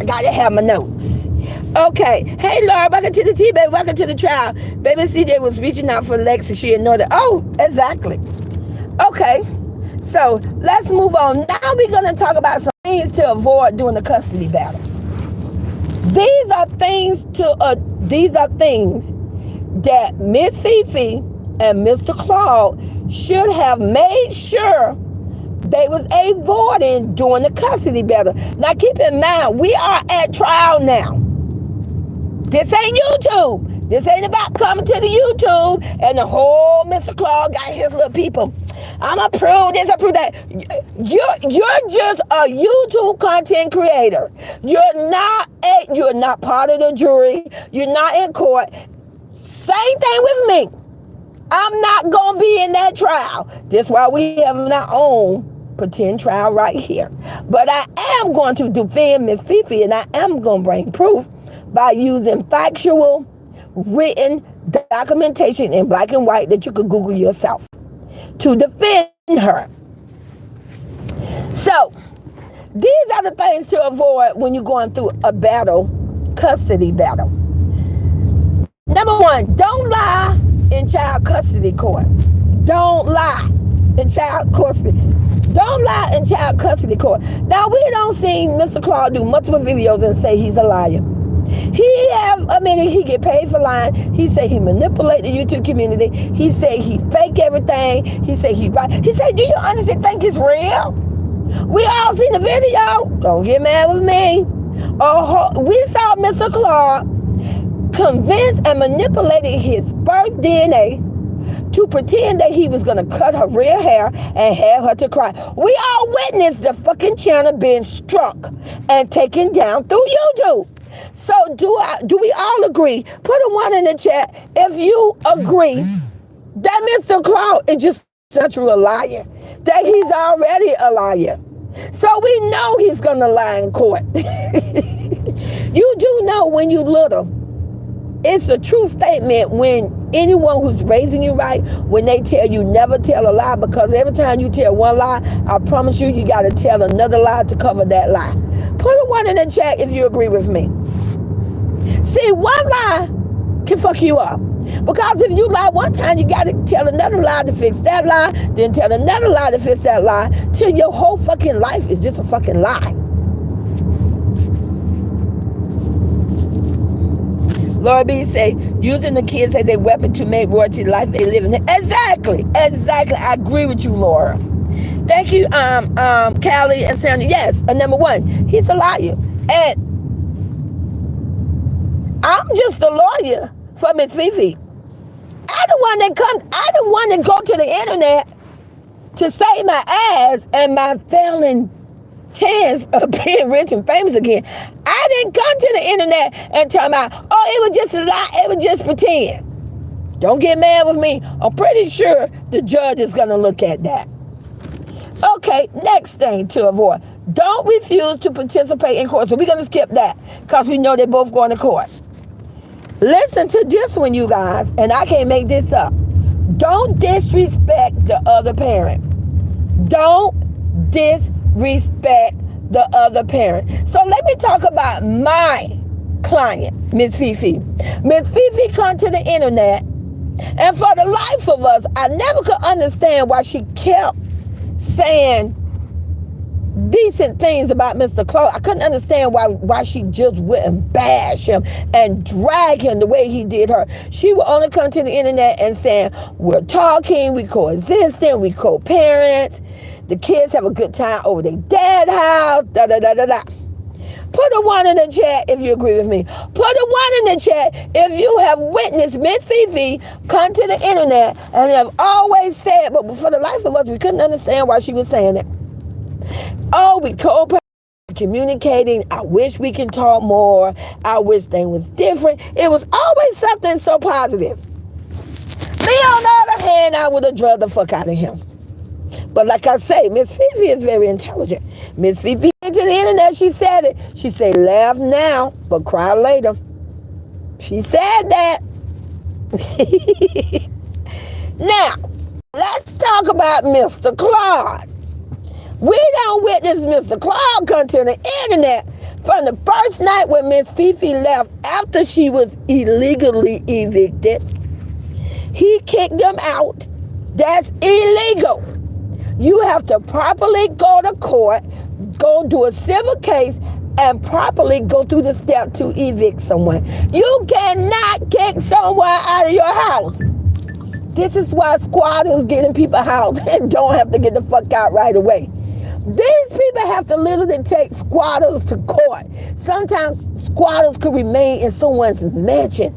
I gotta have my notes. Okay. Hey, Laura, welcome to the tea, baby. Welcome to the trial. Baby CJ was reaching out for Lex and she ignored it. Oh, exactly. Okay. So let's move on. Now we're going to talk about some things to avoid during the custody battle. These are things that Miss Fifi and Mr. Claude should have made sure they was avoiding during the custody battle. Now keep in mind, we are at trial now. This ain't YouTube. This ain't about coming to the YouTube and the whole Mr. Claude got his little people. I'm gonna prove this, I prove that. You're just a YouTube content creator. You're not part of the jury. You're not in court. Same thing with me. I'm not gonna be in that trial. That's why we have our own pretend trial right here. But I am going to defend Miss Fifi, and I am going to bring proof by using factual, written documentation in black and white that you could Google yourself to defend her. So, these are the things to avoid when you're going through a battle, custody battle. Number one, don't lie in child custody court. Don't lie in child custody. Don't lie in child custody court. Now, we don't see Mr. Claude do multiple videos and say he's a liar. He get paid for lying. He say he manipulate the YouTube community. He say he fake everything. He say he right. He say, do you honestly think it's real? We all seen the video. Don't get mad with me. We saw Mr. Claude convince and manipulated his birth DNA to pretend that he was going to cut her real hair and have her to cry. We all witnessed the fucking channel being struck and taken down through YouTube. So do we all agree? Put a 1 in the chat if you agree that Mr. Claude is just such a liar, that he's already a liar. So we know he's going to lie in court. You do know when you little, it's a true statement when anyone who's raising you right, when they tell you never tell a lie, because every time you tell one lie, I promise you, you got to tell another lie to cover that lie. Put a 1 in the chat if you agree with me. See, one lie can fuck you up. Because if you lie one time, you got to tell another lie to fix that lie, then tell another lie to fix that lie, till your whole fucking life is just a fucking lie. Laura B say, using the kids as a weapon to make royalty life they live in. Exactly. I agree with you, Laura. Thank you, Callie and Sandy. Yes, number one, he's a liar. And I'm just a lawyer for Miss Fifi. I the one that go to the internet to save my ass and my failing chance of being rich and famous again. I didn't come to the internet and tell me, oh, it was just a lie, it was just pretend. Don't get mad with me. I'm pretty sure the judge is going to look at that. Okay, next thing to avoid. Don't refuse to participate in court. So we're going to skip that because we know they're both going to court. Listen to this one, you guys, and I can't make this up. Don't disrespect the other parent. Don't disrespect the other parent. So let me talk about my client, Miss Fifi. Miss Fifi come to the internet, and for the life of us, I never could understand why she kept saying decent things about Mr. Claude. I couldn't understand why she just wouldn't bash him and drag him the way he did her. She would only come to the internet and saying, we're talking, we coexisting, we co-parents, the kids have a good time over their dad's house, da da da da da. Put a 1 in the chat if you agree with me. Put a 1 in the chat if you have witnessed Miss Fifi come to the internet and have always said, but for the life of us, we couldn't understand why she was saying it. Oh, we co-parent, communicating. I wish we can talk more. I wish things was different. It was always something so positive. Me, on the other hand, I would have drugged the fuck out of him. But like I say, Miss Fifi is very intelligent. Miss Fifi went to the internet, she said it. She said, laugh now, but cry later. She said that. Now, let's talk about Mr. Claude. We don't witness Mr. Claude come to the internet from the first night when Miss Fifi left after she was illegally evicted. He kicked them out. That's illegal. You have to properly go to court, go do a civil case, and properly go through the step to evict someone. You cannot kick someone out of your house. This is why squatters get in people's house and don't have to get the fuck out right away. These people have to literally take squatters to court. Sometimes squatters could remain in someone's mansion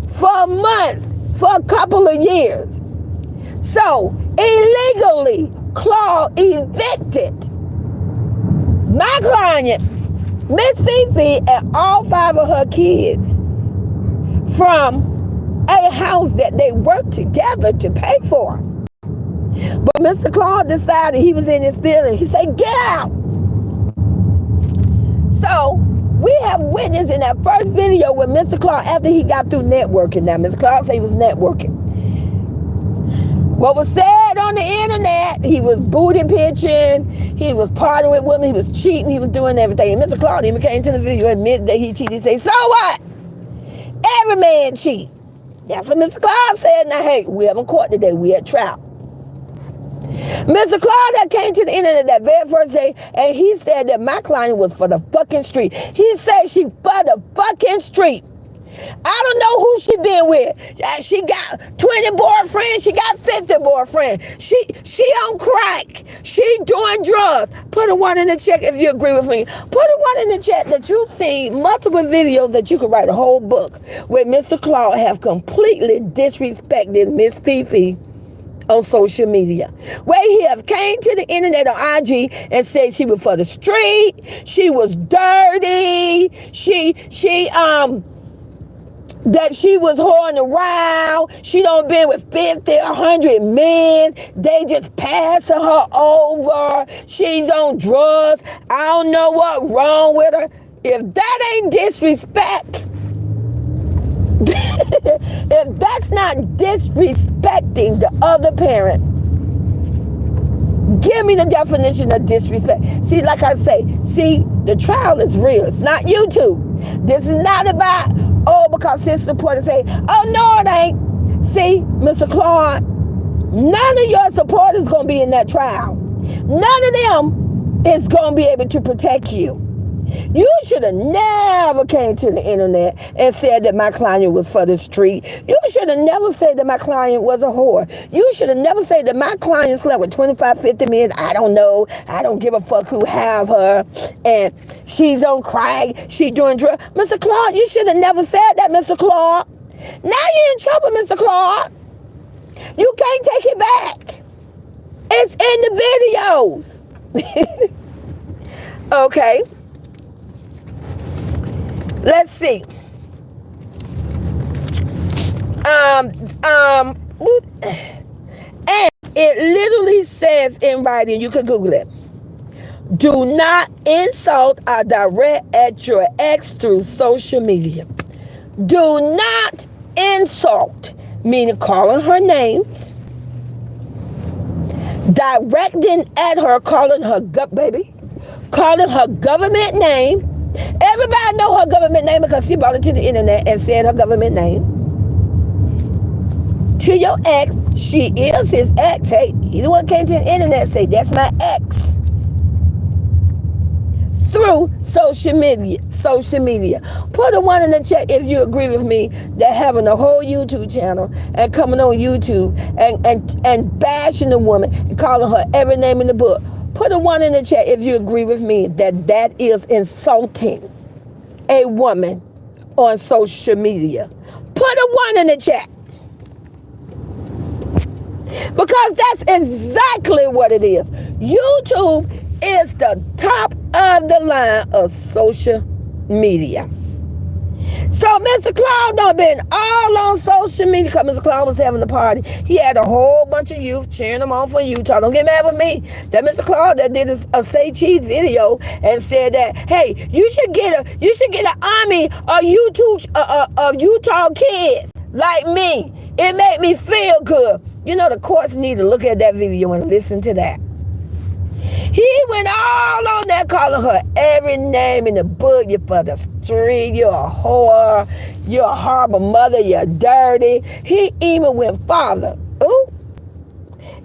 for months, for a couple of years. So, illegally, Claude evicted my client, Miss Fifi, and all 5 of her kids from a house that they worked together to pay for. But Mr. Claude decided he was in his feelings. He said, get out. So we have witnessed in that first video with Mr. Claude after he got through networking. Now, Mr. Claude said he was networking. What was said on the internet, he was booty pitching, he was partying with women, he was cheating, he was doing everything. And Mr. Claude even came to the video and admitted that he cheated. He said, so what? Every man cheat. That's what Mr. Claude said. Now, hey, we haven't court today. We at trial. Mr. Claude that came to the internet that very first day, and he said that my client was for the fucking street. He said she for the fucking street. I don't know who she been with. She got 20 boyfriends. She got 50 boyfriends. She on crack. She doing drugs. Put a 1 in the chat if you agree with me. Put a 1 in the chat that you've seen multiple videos that you could write a whole book where Mr. Claude have completely disrespected Miss Fifi on social media, where he have came to the internet on IG and said she was for the street, she was dirty, that she was whoring around, she done been with 50, 100 men, they just passing her over, she's on drugs, I don't know what's wrong with her. If that ain't disrespect, if that's not disrespecting the other parent, give me the definition of disrespect. See, like I say, the trial is real. It's not YouTube. This is not about, because his supporters say, oh, no, it ain't. See, Mr. Claude, none of your supporters going to be in that trial. None of them is going to be able to protect you. You should have never came to the internet and said that my client was for the street. You should have never said that my client was a whore. You should have never said that my client slept with 25, 50 men. I don't know. I don't give a fuck who have her. And she's on crack. She's doing drugs. Mr. Claude, you should have never said that, Mr. Claude. Now you're in trouble, Mr. Claude. You can't take it back. It's in the videos. Okay. Let's see. And it literally says in writing, you can Google it. Do not insult or direct at your ex through social media. Do not insult, meaning calling her names, directing at her, calling her calling her government name. Everybody know her government name because she brought it to the internet and said her government name. To your ex, she is his ex. Hey, he the one came to the internet and say, that's my ex. Through social media. Put a 1 in the chat if you agree with me that having a whole YouTube channel and coming on YouTube and bashing the woman and calling her every name in the book. Put a 1 in the chat if you agree with me that that is insulting a woman on social media. Put a 1 in the chat. Because that's exactly what it is. YouTube is the top of the line of social media. So Mr. Claude done been all on social media because Mr. Claude was having a party. He had a whole bunch of youth cheering him on for Utah. Don't get mad with me. That Mr. Claude that did a Say Cheese video and said that, hey, you should get an army of Utah kids like me. It made me feel good. You know, the courts need to look at that video and listen to that. He went all on there calling her every name in the book. You're for the street. You're a whore. You're a horrible mother. You're dirty. He even went farther. Ooh.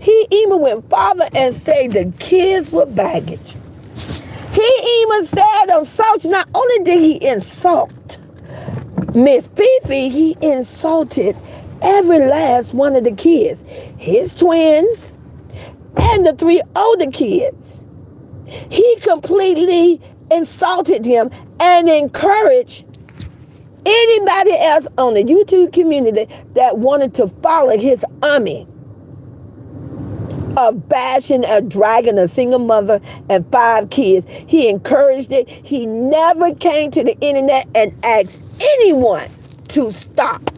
He even went farther and said the kids were baggage. He even said on social, not only did he insult Miss Fifi, he insulted every last one of the kids. His twins and the 3 older kids. He completely insulted him and encouraged anybody else on the YouTube community that wanted to follow his army of bashing or dragging a single mother and 5 kids. He encouraged it. He never came to the internet and asked anyone to stop.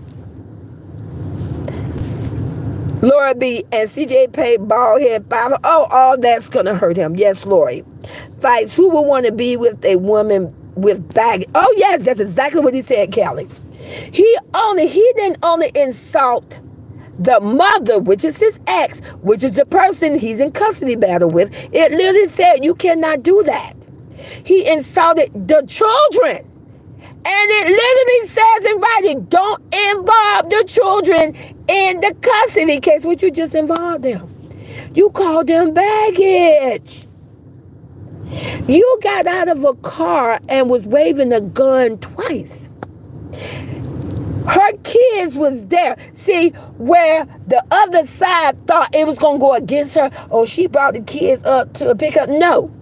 Laura B. and CJ paid bald head 5. Oh, all that's going to hurt him. Yes, Lori. Fights. Who would want to be with a woman with baggage? Oh, yes, that's exactly what he said, Kelly. He didn't only insult the mother, which is his ex, which is the person he's in custody battle with. It literally said you cannot do that. He insulted the children. And it literally says in writing, don't involve the children in the custody case, which you just involved them. You called them baggage. You got out of a car and was waving a gun twice. Her kids was there. See, where the other side thought it was going to go against her. Oh, she brought the kids up to a pickup. No.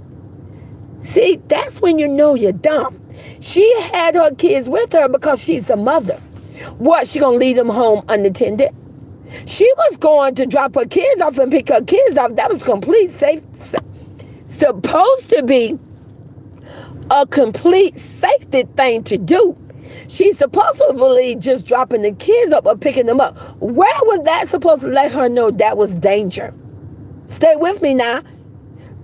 See, that's when you know you're dumb. She had her kids with her because she's the mother. What, she gonna leave them home unattended? She was going to drop her kids off and pick her kids off. That was complete safe. Supposed to be a complete safety thing to do. She's supposedly just dropping the kids up or picking them up. Where was that supposed to let her know that was danger? Stay with me now.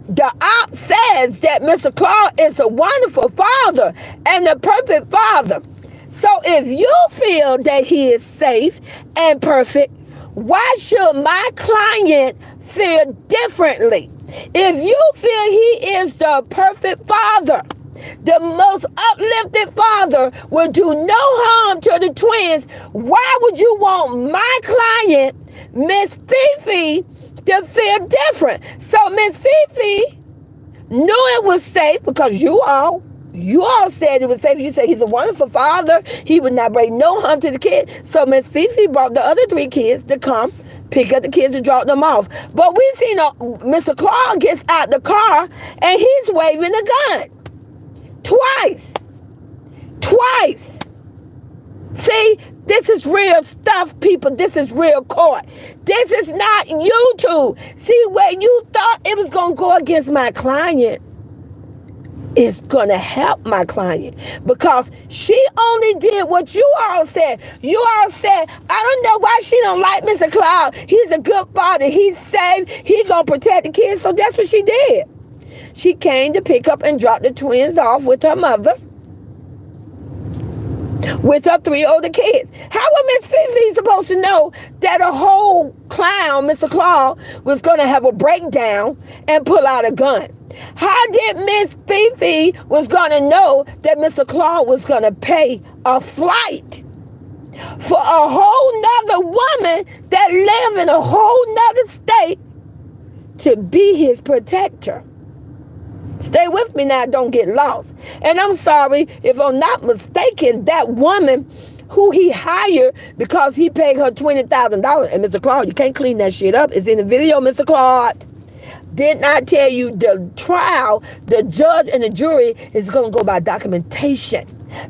The op says that Mr. Claude is a wonderful father and a perfect father. So if you feel that he is safe and perfect, why should my client feel differently? If you feel he is the perfect father, the most uplifted father, will do no harm to the twins, why would you want my client, Miss Fifi, to feel different? So Miss Fifi knew it was safe because you all said it was safe. You said he's a wonderful father. He would not bring no harm to the kid. So Miss Fifi brought the other 3 kids to come pick up the kids and drop them off. But we seen Mr. Claude gets out the car and he's waving a gun. Twice. See, this is real stuff, people. This is real court. This is not YouTube. See, when you thought it was going to go against my client, it's going to help my client because she only did what you all said. You all said, I don't know why she don't like Mr. Claude. He's a good father. He's safe. He's going to protect the kids. So that's what she did. She came to pick up and drop the twins off with her mother, with her 3 older kids. How was Miss Fifi supposed to know that a whole clown, Mr. Claude, was going to have a breakdown and pull out a gun? How did Miss Fifi was going to know that Mr. Claude was going to pay a flight for a whole nother woman that live in a whole nother state to be his protector? Stay with me now, don't get lost. And I'm sorry, if I'm not mistaken, that woman who he hired because he paid her $20,000, and Mr. Claude, you can't clean that shit up. It's in the video, Mr. Claude. Didn't I tell you the trial, the judge and the jury is going to go by documentation.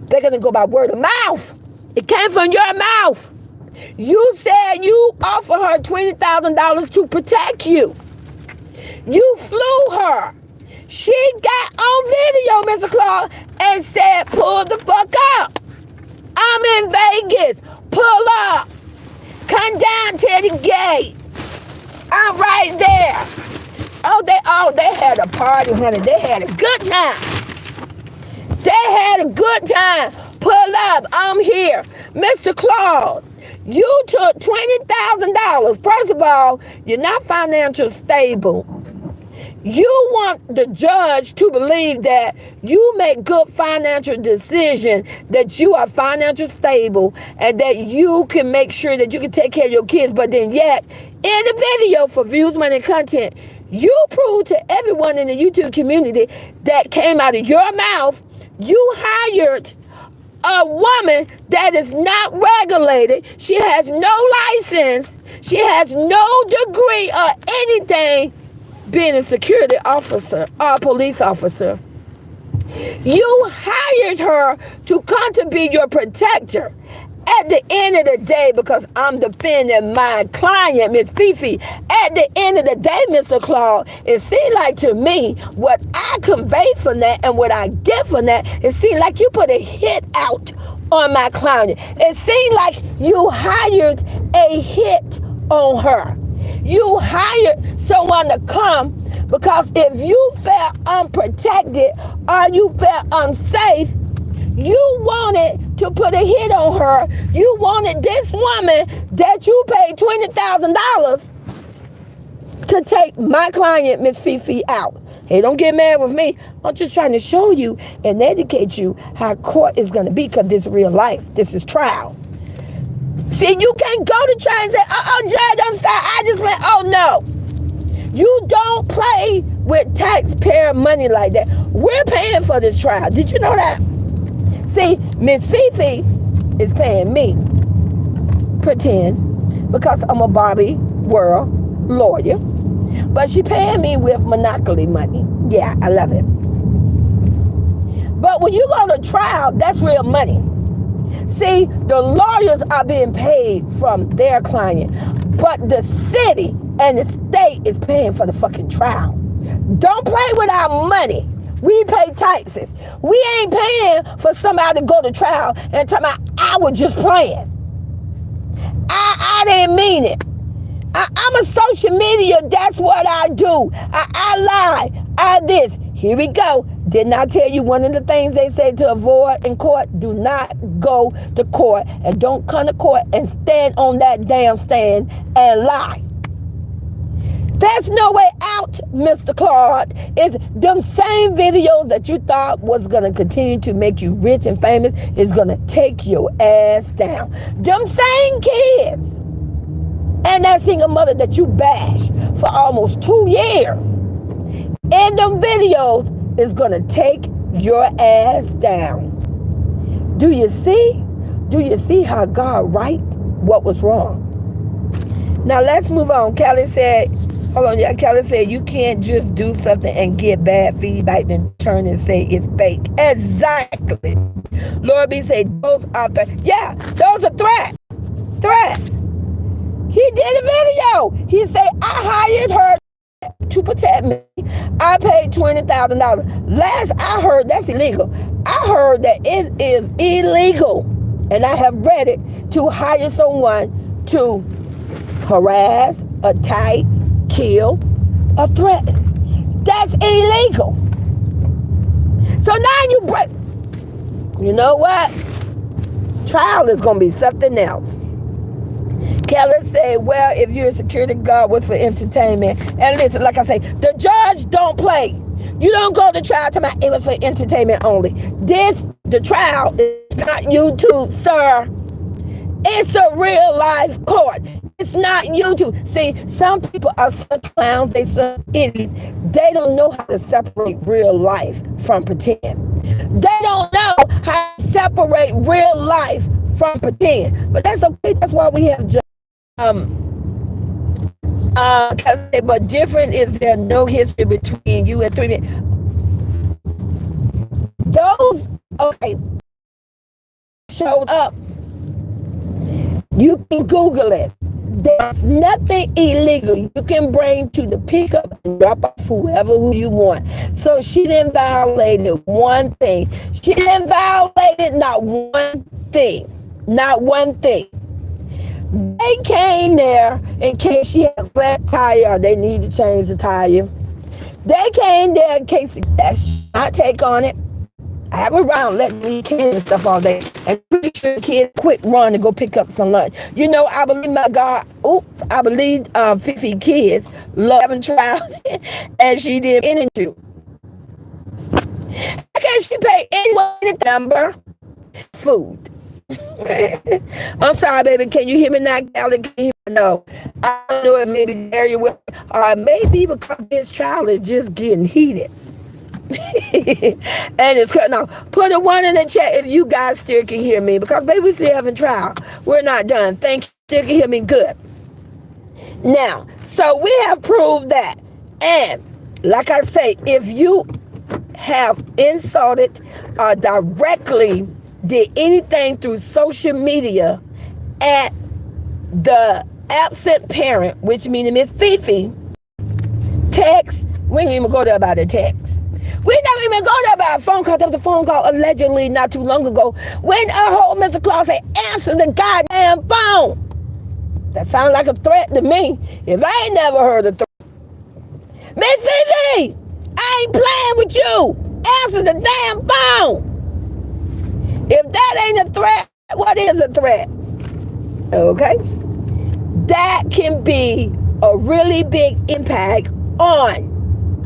They're going to go by word of mouth. It came from your mouth. You said you offered her $20,000 to protect you. You flew her. She got on video, Mr. Claude, and said, pull the fuck up. I'm in Vegas. Pull up. Come down to the gate. I'm right there. They had a party, honey. They had a good time. They had a good time. Pull up. I'm here. Mr. Claude, you took $20,000. First of all, you're not financially stable. You want the judge to believe that you make good financial decisions, that you are financially stable, and that you can make sure that you can take care of your kids. But then yet, in the video for views, money, and content, you prove to everyone in the YouTube community that came out of your mouth, you hired a woman that is not regulated. She has no license. She has no degree or anything being a security officer or police officer. You hired her to come to be your protector. At the end of the day, because I'm defending my client, Miss Fifi, at the end of the day, Mr. Claude, it seemed like to me what I convey from that and what I get from that, it seemed like you put a hit out on my client. It seemed like you hired a hit on her. You hired someone to come because if you felt unprotected or you felt unsafe, you wanted to put a hit on her. You wanted this woman that you paid $20,000 to take my client, Miss Fifi, out. Hey, don't get mad with me. I'm just trying to show you and educate you how court is going to be, because this is real life. This is trial. See, you can't go to trial and say, Judge, I'm sorry. I just went, oh, no. You don't play with taxpayer money like that. We're paying for this trial. Did you know that? See, Miss Fifi is paying me, pretend, because I'm a Bobby World lawyer. But she paying me with monopoly money. Yeah, I love it. But when you go to trial, that's real money. See, the lawyers are being paid from their client, but the city and the state is paying for the fucking trial. Don't play with our money. We pay taxes. We ain't paying for somebody to go to trial and tell me I was just playing. I didn't mean it. I'm a social media. That's what I do. I lie. I this. Here we go. Didn't I tell you one of the things they say to avoid in court? Do not go to court and don't come to court and stand on that damn stand and lie. There's no way out, Mr. Claude. It's them same videos that you thought was going to continue to make you rich and famous is going to take your ass down. Them same kids and that single mother that you bashed for almost 2 years in them videos is going to take your ass down. Do you see? Do you see how God right what was wrong? Now let's move on. Kelly said, hold on, yeah, Kelly said you can't just do something and get bad feedback then turn and say it's fake. Exactly. Lord B said those are those are threats. Threats. He did a video. He said I hired her to protect me. I paid $20,000. Last I heard, that's illegal. I heard that it is illegal, and I have read it, to hire someone to harass, attack, kill, or threaten. That's illegal. So now you break. You know what? Trial is going to be something else. Kelly said, well, if you're a security guard, what's for entertainment? And listen, like I say, the judge don't play. You don't go to trial to it was for entertainment only. The trial is not YouTube, sir. It's a real life court. It's not YouTube. See, some people are such clowns, they such idiots. They don't know how to separate real life from pretend. They don't know how to separate real life from pretend. But that's okay. That's why we have but different is there no history between you and 3 men. Those showed up. You can Google it. There's nothing illegal you can bring to the pickup and drop off who you want. So she didn't violate one thing. She didn't violate it, not one thing. Not one thing. They came there in case she had a flat tire or they need to change the tire. They came there in case that's my take on it. I have around letting me kids and stuff all day. And pretty sure the kids quick run to go pick up some lunch. You know, I believe my God, I believe 50 kids love having trial and she did interview. Okay, she paid anyone the number food. I'm sorry, baby. Can you hear me now, Callie? Can you hear me? No. I don't know if maybe the area where, maybe because this child is just getting heated. And it's cutting off. Put a 1 in the chat if you guys still can hear me, because baby, we still having trial. We're not done. Thank you. Still can hear me good. Now, so we have proved that. And like I say, if you have insulted or directly did anything through social media at the absent parent, which means Miss Fifi, text, we ain't even go there about the text. We don't even go there about a phone call. There was a phone call allegedly not too long ago when a whole Mr. Claus said, answer the goddamn phone. That sounds like a threat to me. If I ain't never heard a threat. Miss Fifi, I ain't playing with you. Answer the damn phone. If that ain't a threat, what is a threat? Okay? That can be a really big impact on,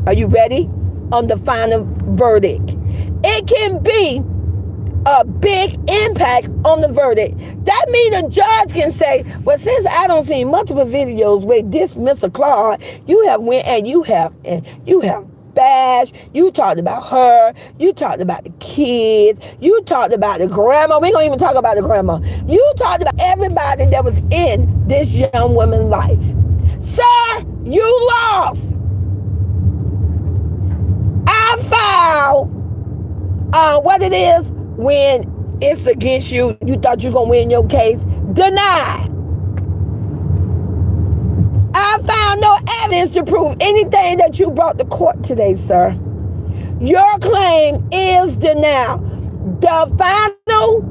are you ready? On the final verdict. It can be a big impact on the verdict. That means the judge can say, well, since I don't see multiple videos where this Mr. Claude, you have went and you have bashed, you talked about her, you talked about the kids, you talked about the grandma. We don't even talk about the grandma. You talked about everybody that was in this young woman's life. Sir, you lost. I filed what it is when it's against you. You thought you were going to win your case. Denied. I found no evidence to prove anything that you brought to court today, sir. Your claim is denied. The final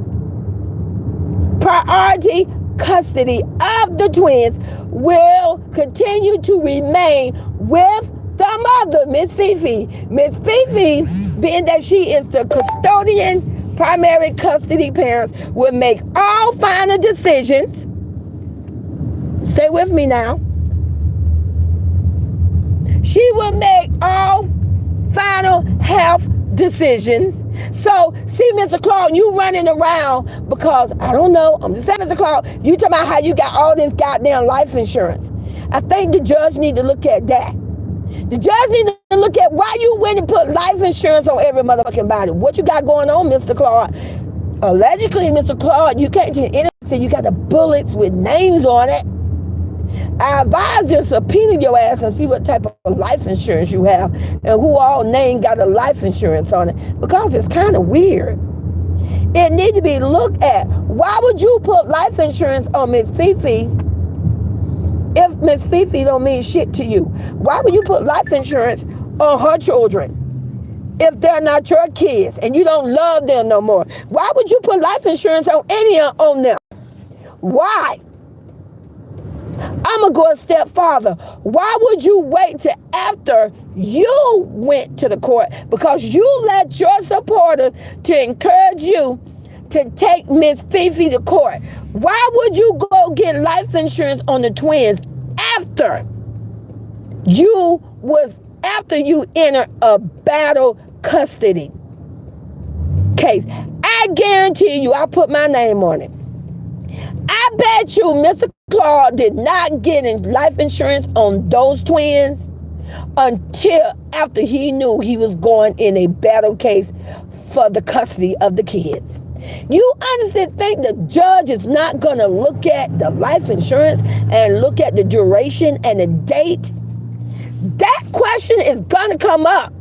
priority custody of the twins will continue to remain with the mother, Miss Fifi. Miss Fifi, being that she is the custodian, primary custody parents, will make all final decisions. Stay with me now. She will make all final health decisions. So, see, Mr. Claude, you running around because, I don't know, I'm just saying, Mr. Claude, you talking about how you got all this goddamn life insurance. I think the judge need to look at that. The judge need to look at why you went and put life insurance on every motherfucking body. What you got going on, Mr. Claude? Allegedly, Mr. Claude, you can't tell anything. You got the bullets with names on it. I advise you to subpoena your ass and see what type of life insurance you have and who all name got a life insurance on it, because it's kind of weird. It need to be looked at. Why would you put life insurance on Miss Fifi if Miss Fifi don't mean shit to you? Why would you put life insurance on her children if they're not your kids and you don't love them no more? Why would you put life insurance on any on them? Why? I'm going to go a step farther. Why would you wait till after you went to the court? Because you let your supporters to encourage you to take Miss Fifi to court. Why would you go get life insurance on the twins after you enter a battle custody case? I guarantee you, I put my name on it. I bet you Mr. Claude did not get life insurance on those twins until after he knew he was going in a battle case for the custody of the kids. You honestly think the judge is not going to look at the life insurance and look at the duration and the date? That question is going to come up.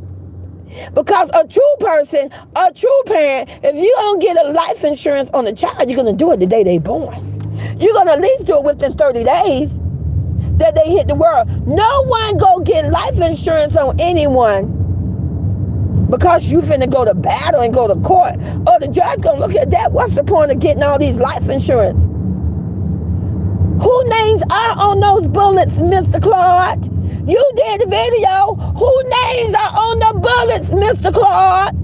Because a true person, a true parent, if you don't get a life insurance on the child, you're going to do it the day they're born. You're going to at least do it within 30 days that they hit the world. No one go get life insurance on anyone because you finna go to battle and go to court. Oh, the judge gonna look at that. What's the point of getting all these life insurance? Who names are on those bullets, Mr. Claude? You did the video. Who names are on the bullets, Mr. Claude?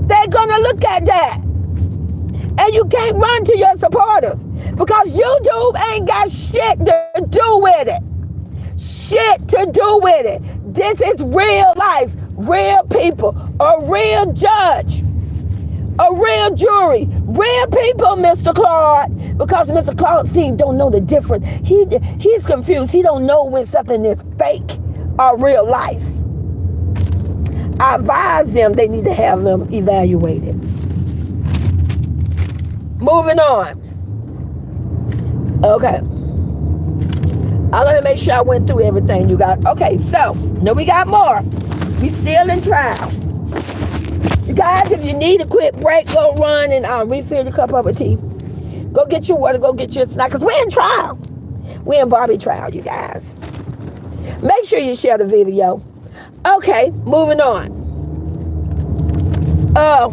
They're gonna look at that. And you can't run to your supporters because YouTube ain't got shit to do with it. Shit to do with it. This is real life, real people, a real judge, a real jury, real people, Mr. Claude. Because Mr. Claude don't know the difference. He's confused. He don't know when something is fake or real life. I advise them they need to have them evaluated. Moving on. Okay. I want to make sure I went through everything you got. Okay, so now we got more. We still in trial. You guys, if you need a quick break, go run and refill your cup up of tea. Go get your water, go get your snack, because we're in trial. We're in Barbie trial, you guys. Make sure you share the video. Okay, moving on. Oh,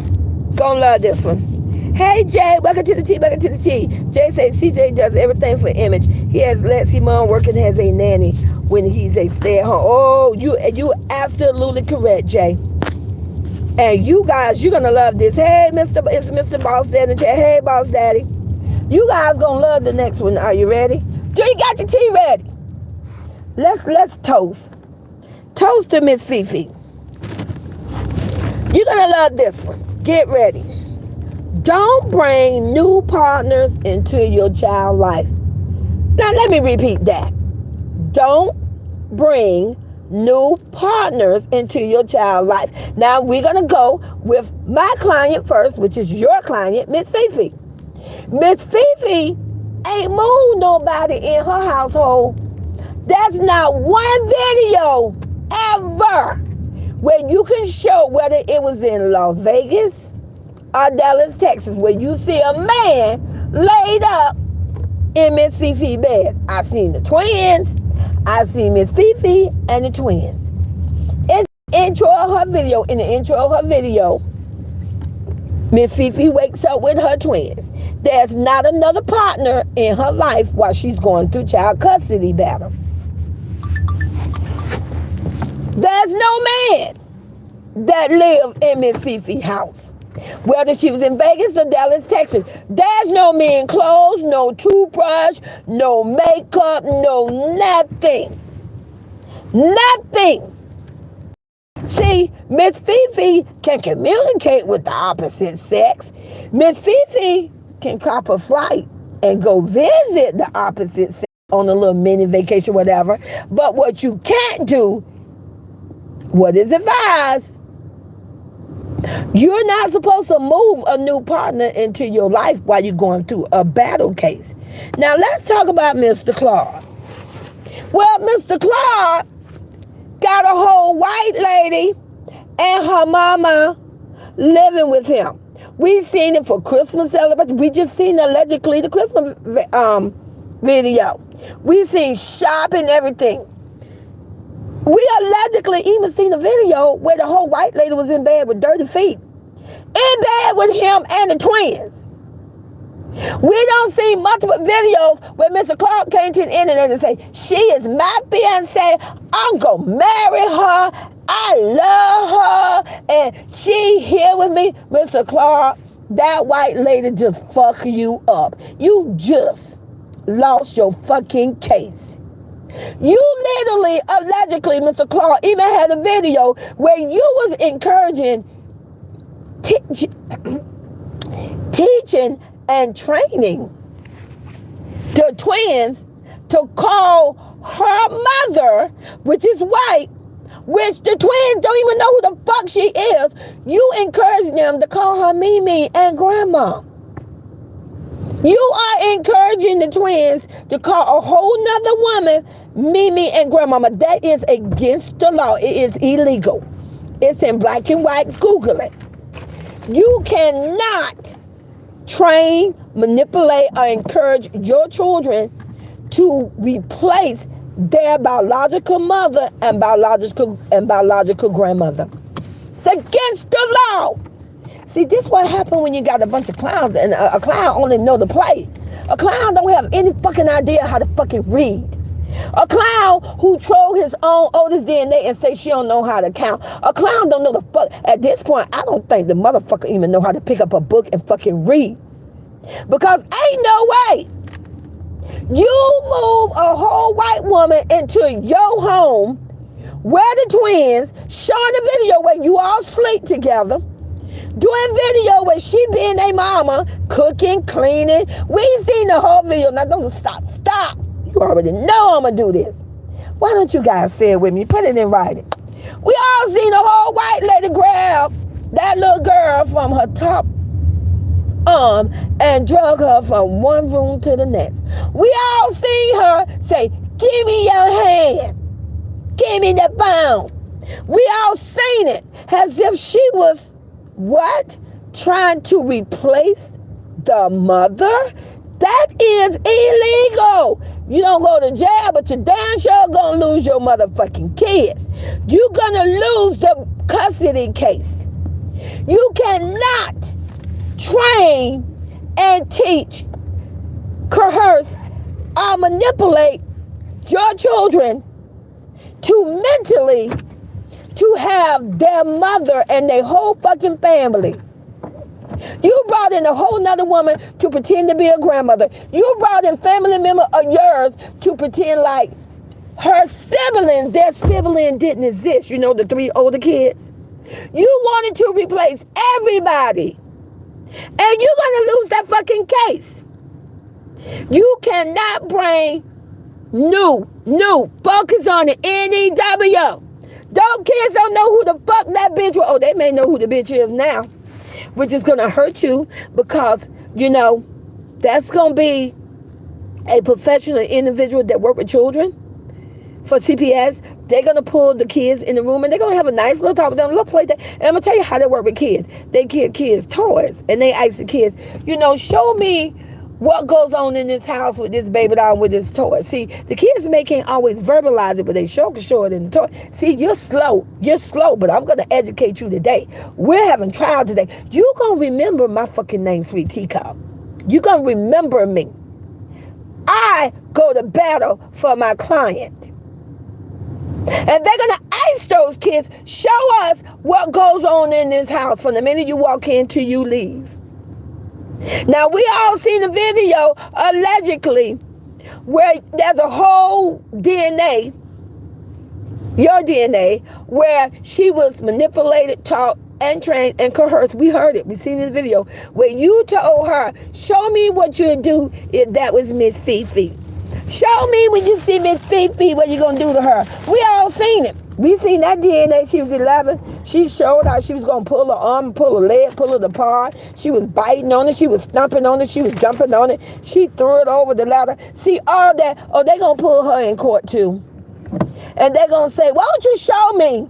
gonna love this one. Hey Jay, welcome to the tea, welcome to the tea. Jay says CJ does everything for image. He has let Simone working as a nanny when he's a stay-at-home. Oh, you absolutely correct, Jay. And you guys, you're gonna love this. Hey, it's Mr. Boss Daddy. Hey, Boss Daddy. You guys gonna love the next one. Are you ready? Do you got your tea ready? Let's toast. Toast to Miss Fifi. You're gonna love this one. Get ready. Don't bring new partners into your child's life. Now, let me repeat that. Don't bring new partners into your child's life. Now, we're going to go with my client first, which is your client, Miss Fifi. Miss Fifi ain't moved nobody in her household. There's not one video ever where you can show whether it was in Las Vegas or Dallas, Texas, where you see a man laid up in Miss Fifi's bed. I've seen the twins. I've seen Miss Fifi and the twins. It's the intro of her video. In the intro of her video, Miss Fifi wakes up with her twins. There's not another partner in her life while she's going through child custody battle. There's no man that lived in Miss Fifi's house. Whether she was in Vegas or Dallas, Texas, there's no men clothes, no toothbrush, no makeup, no nothing. Nothing. See, Miss Fifi can communicate with the opposite sex. Miss Fifi can cop a flight and go visit the opposite sex on a little mini vacation, whatever. But what you can't do, what is advised, you're not supposed to move a new partner into your life while you're going through a battle case. Now, let's talk about Mr. Claude. Well, Mr. Claude got a whole white lady and her mama living with him. We seen it for Christmas celebration. We just seen allegedly the Christmas video. We seen shopping, everything. We allegedly even seen a video where the whole white lady was in bed with dirty feet. In bed with him and the twins. We don't see multiple videos where Mr. Clark came to the internet and say, she is my fiancée. I'm going to marry her. I love her. And she here with me. Mr. Clark, that white lady just fuck you up. You just lost your fucking case. You literally, allegedly, Mr. Clark, even had a video where you was encouraging, teaching and training the twins to call her mother, which is white, which the twins don't even know who the fuck she is. You encourage them to call her Mimi and Grandma. You are encouraging the twins to call a whole nother woman Mimi and Grandmama. That is against the law. It is illegal. It's in black and white. Google it. You cannot train, manipulate, or encourage your children to replace their biological mother and biological grandmother. It's against the law. See, this what happened when you got a bunch of clowns, and a clown only know to play. A clown don't have any fucking idea how to fucking read. A clown who troll his own oldest DNA and say she don't know how to count. A clown don't know the fuck. At this point, I don't think the motherfucker even know how to pick up a book and fucking read. Because ain't no way you move a whole white woman into your home where the twins, showing the video where you all sleep together, doing video where she being a mama, cooking, cleaning. We ain't seen the whole video. Now don't stop. You already know I'm going to do this. Why don't you guys say it with me? Put it in writing. We all seen the whole white lady grab that little girl from her top arm and drug her from one room to the next. We all seen her say, give me your hand. Give me the phone. We all seen it as if she was, what? Trying to replace the mother? That is illegal. You don't go to jail, but you damn sure gonna lose your motherfucking kids. You're gonna lose the custody case. You cannot train and teach, coerce, or manipulate your children to mentally to have their mother and their whole fucking family. You brought in a whole nother woman to pretend to be a grandmother. You brought in family member of yours to pretend like her siblings, their sibling didn't exist. You know, the 3 older kids. You wanted to replace everybody. And you're going to lose that fucking case. You cannot bring new focus on the NEW. Those kids don't know who the fuck that bitch was. Oh, they may know who the bitch is now. Which is going to hurt you because, you know, that's going to be a professional individual that work with children for CPS. They're going to pull the kids in the room and they're going to have a nice little talk with them, a little play. And I'm going to tell you how they work with kids. They give kids toys and they ask the kids, you know, show me what goes on in this house with this baby doll with this toy. See, the kids can't always verbalize it, but they sure can show it in the toy. See, you're slow, but I'm going to educate you today. We're having trial today. You're going to remember my fucking name, Sweet Teacup. You're going to remember me. I go to battle for my client. And they're going to ask those kids, show us what goes on in this house from the minute you walk in till you leave. Now, we all seen the video, allegedly, where there's a whole DNA, your DNA, where she was manipulated, taught, and trained, and coerced. We heard it. We seen the video where you told her, show me what you'd do if that was Miss Fifi. Show me when you see Miss Fifi what you going to do to her. We all seen it. We seen that DNA. She was 11. She showed how she was going to pull her arm, pull her leg, pull it apart. She was biting on it. She was stomping on it. She was jumping on it. She threw it over the ladder. See, all that. Oh, they're going to pull her in court too. And they're going to say, why don't you show me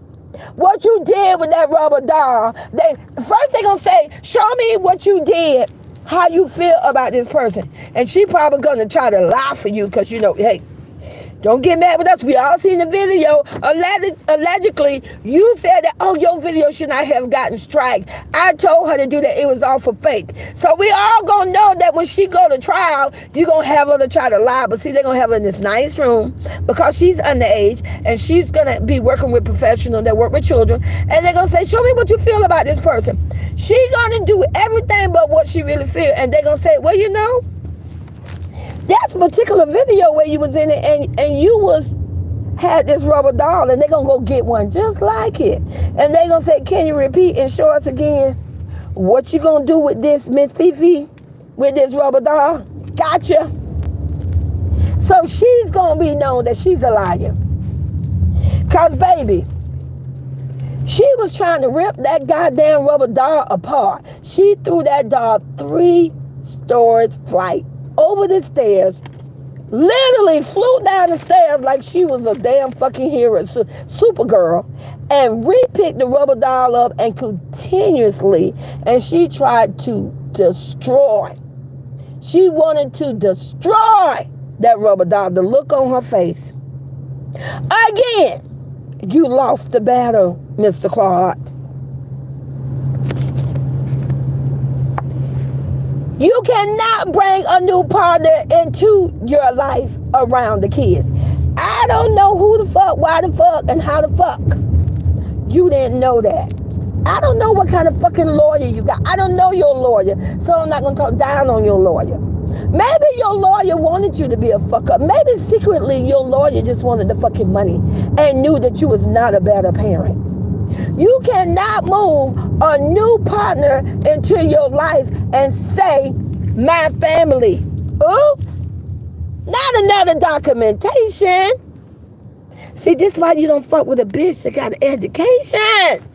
what you did with that rubber doll? First they're going to say, show me what you did, how you feel about this person. And she probably going to try to lie for you because, you know, hey, don't get mad with us. We all seen the video. Allegedly, you said that, oh, your video should not have gotten strike. I told her to do that. It was all for fake. So we all going to know that when she go to trial, you're going to have her to try to lie. But see, they're going to have her in this nice room because she's underage and she's going to be working with professionals that work with children. And they're going to say, show me what you feel about this person. She's going to do everything but what she really feels. And they're going to say, well, you know, that's a particular video where you was in it and you had this rubber doll and they're going to go get one just like it. And they're going to say, can you repeat and show us again what you going to do with this Miss Fifi, with this rubber doll? Gotcha. So she's going to be known that she's a liar. Because, baby, she was trying to rip that goddamn rubber doll apart. She threw that doll 3 stories flight over the stairs, literally flew down the stairs like she was a damn fucking hero, Supergirl, and re-picked the rubber doll up and continuously, and she tried to destroy. She wanted to destroy that rubber doll. The look on her face. Again, you lost the battle, Mr. Clark. You cannot bring a new partner into your life around the kids. I don't know who the fuck, why the fuck, and how the fuck you didn't know that. I don't know what kind of fucking lawyer you got. I don't know your lawyer, so I'm not going to talk down on your lawyer. Maybe your lawyer wanted you to be a fuck up. Maybe secretly your lawyer just wanted the fucking money and knew that you was not a better parent. You cannot move a new partner into your life and say, my family. Oops. Not another documentation. See, this is why you don't fuck with a bitch that got an education.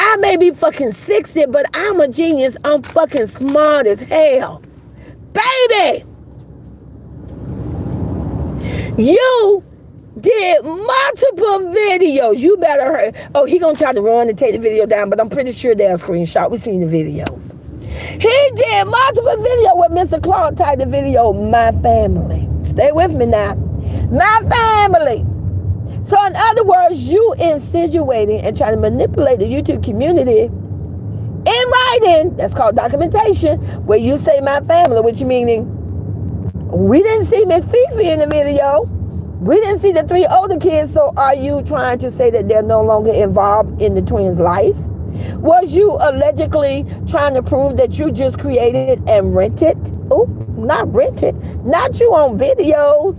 I may be fucking 60, but I'm a genius. I'm fucking smart as hell. Baby! You did multiple videos. You better hurry. Oh, he gonna try to run and take the video down, but I'm pretty sure they'll screenshot. We seen the videos. He did multiple videos with Mr. Clark type the video, my family. Stay with me now. My family. So in other words, you insinuating and trying to manipulate the YouTube community in writing, that's called documentation, where you say my family, which meaning we didn't see Miss Fifi in the video. We didn't see the 3 older kids, so are you trying to say that they're no longer involved in the twins' life? Was you allegedly trying to prove that you just created and rented? Oh, not rented. Not you on videos,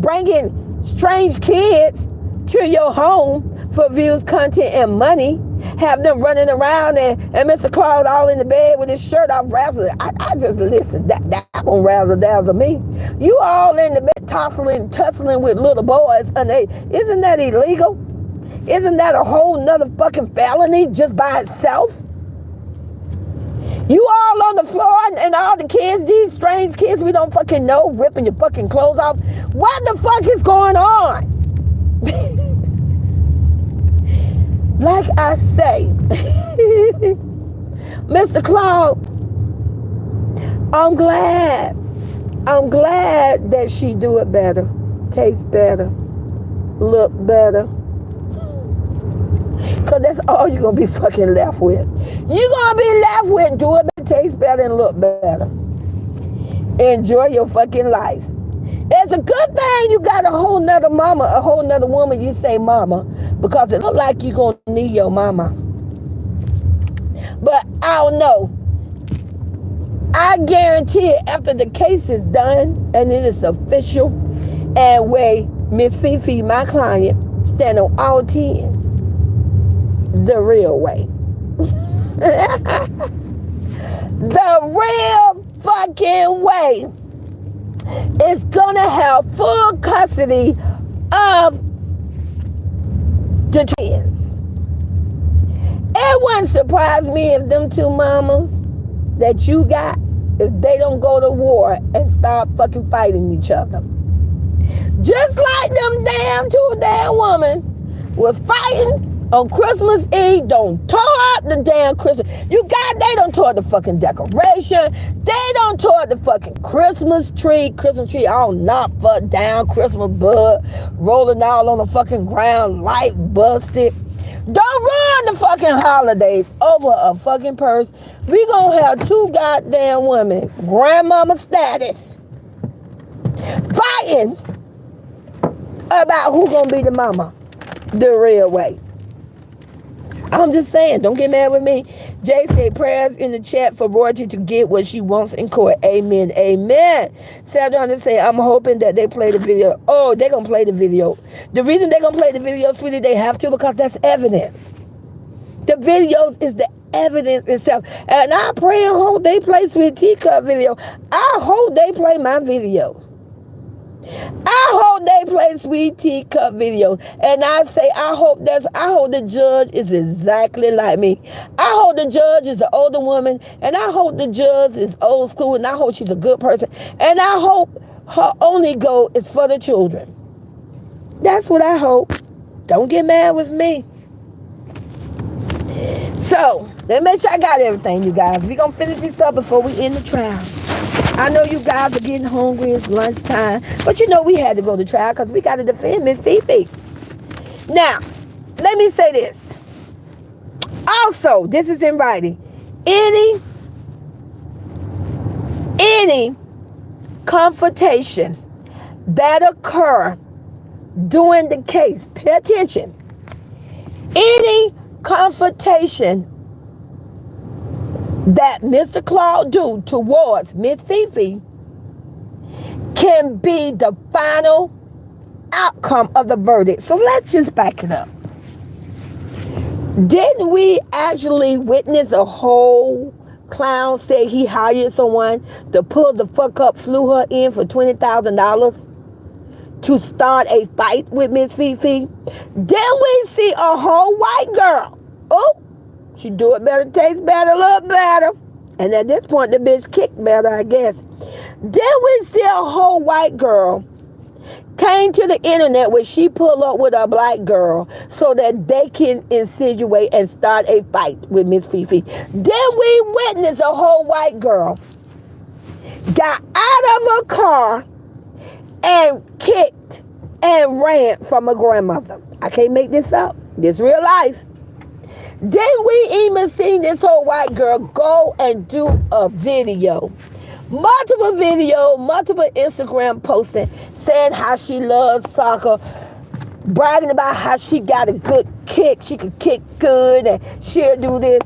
bringing strange kids to your home for views, content, and money. Have them running around and Mr. Claude all in the bed with his shirt off razzling. I just listen. That won't razzle dazzle me. You all in the bed tussling with little boys. And isn't that illegal? Isn't that a whole nother fucking felony just by itself? You all on the floor and all the kids, these strange kids we don't fucking know, ripping your fucking clothes off. What the fuck is going on? Like I say, Mr. Claude, I'm glad that she do it better, taste better, look better. Because that's all you're going to be fucking left with. You're going to be left with do it better, taste better, and look better. Enjoy your fucking life. It's a good thing you got a whole nother mama, a whole nother woman you say mama, because it look like you're going to need your mama. But I don't know. I guarantee it, after the case is done and it is official, and where Miss Fifi, my client, stand on all 10, the real way. The real fucking way is gonna have full custody of the twins. It wouldn't surprise me if them 2 mamas that you got, if they don't go to war and start fucking fighting each other. Just like them two damn women was fighting on Christmas Eve. Don't tore up the damn Christmas. They don't tore the fucking decoration. They don't tore the fucking Christmas tree all knocked fuck down, Christmas bud rolling all on the fucking ground, light busted. Don't ruin the fucking holidays over a fucking purse. We gonna have 2 goddamn women, grandmama status, fighting about who gonna be the mama the real way. I'm just saying, don't get mad with me. Jay said prayers in the chat for Royalty to get what she wants in court. Amen. Amen. Sandra just say, I'm hoping that they play the video. Oh, they're going to play the video. The reason they're going to play the video, sweetie, they have to because that's evidence. The videos is the evidence itself. And I pray and hope they play Sweet Teacup video. I hope they play my video. I hope they play Sweet Teacup video. And I say, I hope the judge is exactly like me. I hope the judge is an older woman. And I hope the judge is old school. And I hope she's a good person. And I hope her only goal is for the children. That's what I hope. Don't get mad with me. So, Let me make sure I got everything, you guys. We're going to finish this up before we end the trial. I know you guys are getting hungry. It's lunchtime. But you know we had to go to trial because we got to defend Miss Fifi. Now, let me say this. Also, this is in writing. Any confrontation that occur during the case, pay attention. Any confrontation that Mr. Claude do towards Miss Fifi can be the final outcome of the verdict. So let's just back it up. Didn't we actually witness a whole clown say he hired someone to pull the fuck up, flew her in for $20,000 to start a fight with Miss Fifi? Then we see a whole white girl. Oh, she do it better, taste better, look better. And at this point, the bitch kicked better, I guess. Then we see a whole white girl came to the internet where she pulled up with a black girl so that they can insinuate and start a fight with Miss Fifi. Then we witnessed a whole white girl got out of her car and kicked and ran from her grandmother. I can't make this up. This real life. Then we even seen this whole white girl go and do a video. Multiple Instagram posting saying how she loves soccer, bragging about how she got a good kick, she could kick good, and she'll do this.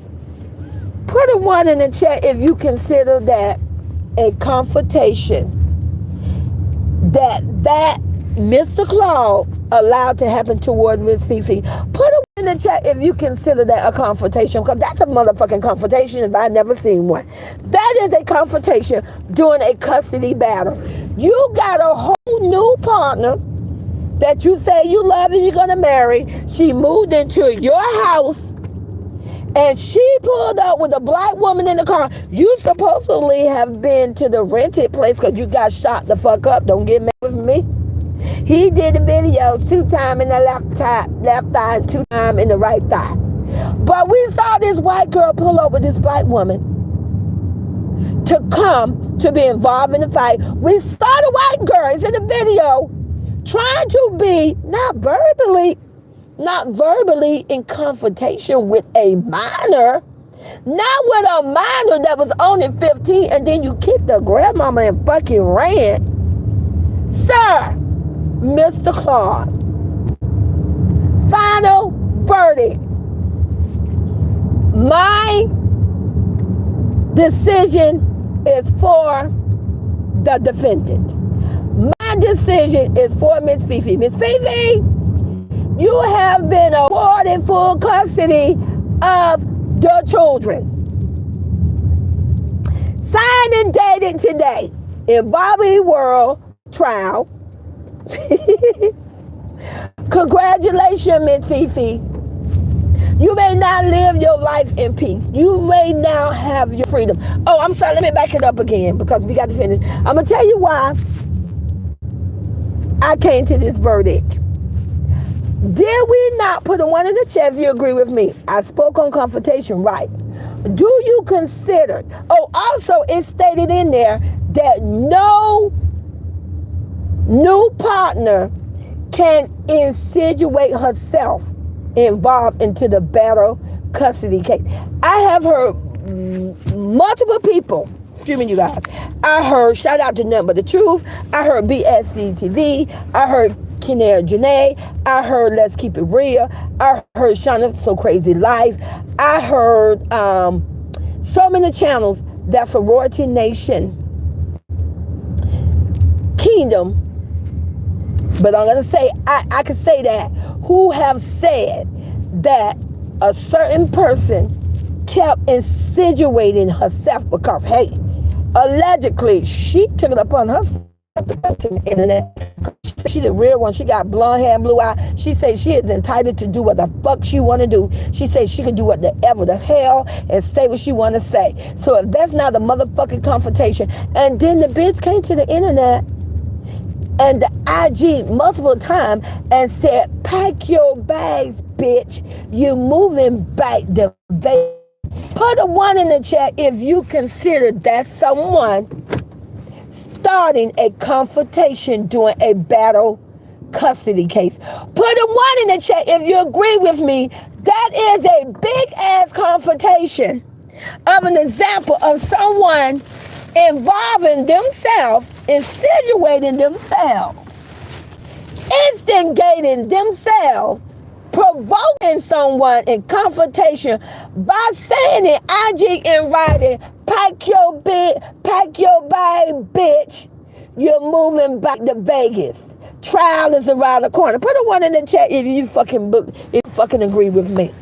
Put a 1 in the chat if you consider that a confrontation that Mr. Claude allowed to happen towards Miss Fifi. Put a 1 in the chat if you consider that a confrontation, because that's a motherfucking confrontation if I've never seen one. That is a confrontation during a custody battle. You got a whole new partner that you say you love and you're going to marry. She moved into your house and she pulled up with a black woman in the car. You supposedly have been to the rented place because you got shot the fuck up. Don't get mad with me. He did the video 2 times in the left thigh and 2 times in the right thigh. But we saw this white girl pull up with this black woman to come to be involved in the fight. We saw the white girl, it's in the video, trying to be not verbally in confrontation with a minor. Not with a minor that was only 15 and then you kicked the grandmama and fucking ran. Sir, Mr. Claude, final verdict. My decision is for the defendant. My decision is for Miss Fifi. Miss Fifi, you have been awarded full custody of your children. Signed and dated today in Bobby World trial. Congratulations, Miss Fifi. You may now live your life in peace. You may now have your freedom. Oh, I'm sorry. Let me back it up again because we got to finish. I'm going to tell you why I came to this verdict. Did we not put a 1 in the chat if you agree with me? I spoke on confrontation, right? Do you consider, also it's stated in there that no new partner can insinuate herself involved into the battle custody case. I have heard multiple people, excuse me you guys, I heard, shout out to Nothing But the Truth, I heard BSC TV, I heard Kinera Janae, I heard Let's Keep It Real, I heard Shauna So Crazy Life, I heard so many channels that Sorority Nation Kingdom, but I'm going to say, I can say that, who have said that a certain person kept insinuating herself because, hey, allegedly, she took it upon herself to the internet. She the real one. She got blonde hair and blue eye. She says she is entitled to do what the fuck she want to do. She says she can do whatever the hell and say what she want to say. So if that's not a motherfucking confrontation, and then the bitch came to the internet and the IG multiple times and said, pack your bags, bitch. You moving back the Vegas. Put a 1 in the chat if you consider that someone starting a confrontation during a battle custody case. Put a 1 in the chat if you agree with me. That is a big ass confrontation of an example of someone involving themselves, insinuating themselves, instigating themselves, provoking someone in confrontation by saying in IG in writing, pack your bag, bitch. You're moving back to Vegas. Trial is around the corner. Put a 1 in the chat if you fucking agree with me.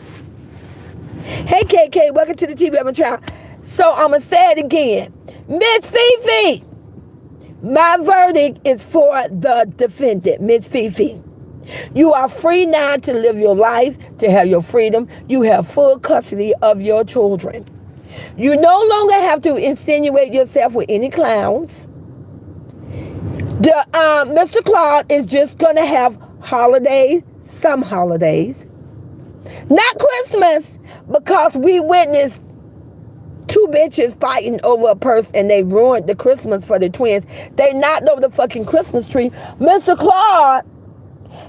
Hey KK, welcome to the TV trial. So I'm gonna say it again. Miss Fifi, my verdict is for the defendant, Miss Fifi. You are free now to live your life, to have your freedom. You have full custody of your children. You no longer have to insinuate yourself with any clowns. Mr. Claude is just going to have holidays, some holidays. Not Christmas, because we witnessed 2 bitches fighting over a purse and they ruined the Christmas for the twins. They knocked over the fucking Christmas tree. Mr. Claude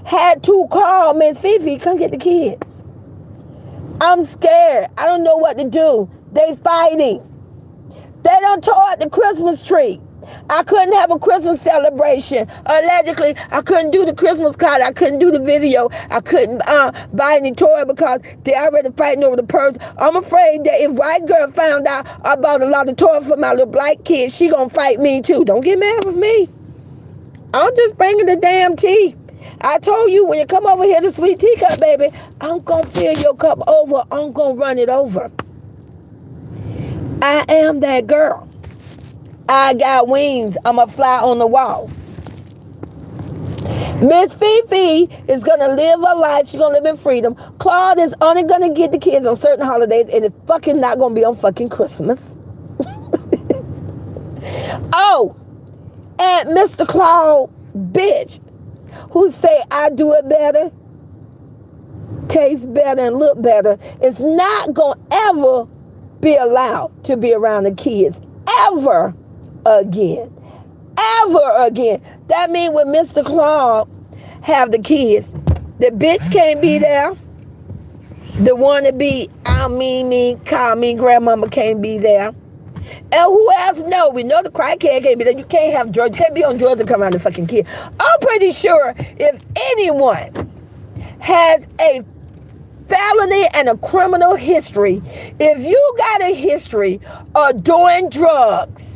had to call Miss Fifi, come get the kids. I'm scared. I don't know what to do. They fighting. They done tore up the Christmas tree. I couldn't have a Christmas celebration. Allegedly, I couldn't do the Christmas card. I couldn't do the video. I couldn't buy any toy because they already fighting over the purse. I'm afraid that if white girl found out I bought a lot of toys for my little black kids, she gonna fight me too. Don't get mad with me. I'm just bringing the damn tea. I told you when you come over here to Sweet Teacup, baby, I'm gonna fill your cup over. I'm gonna run it over. I am that girl. I got wings. I'm a fly on the wall. Miss Fifi is going to live her life. She's going to live in freedom. Claude is only going to get the kids on certain holidays, and it's fucking not going to be on fucking Christmas. Oh, and Mr. Claude, bitch, who say I do it better, taste better, and look better, is not going to ever be allowed to be around the kids ever again. Ever again. That means when Mr. Claude have the kids, the bitch can't be there. The one to be, call me grandmama can't be there. And who else know? We know the crackhead can't be there. You can't have drugs. You can't be on drugs and come around the fucking kid. I'm pretty sure if anyone has a felony and a criminal history, if you got a history of doing drugs,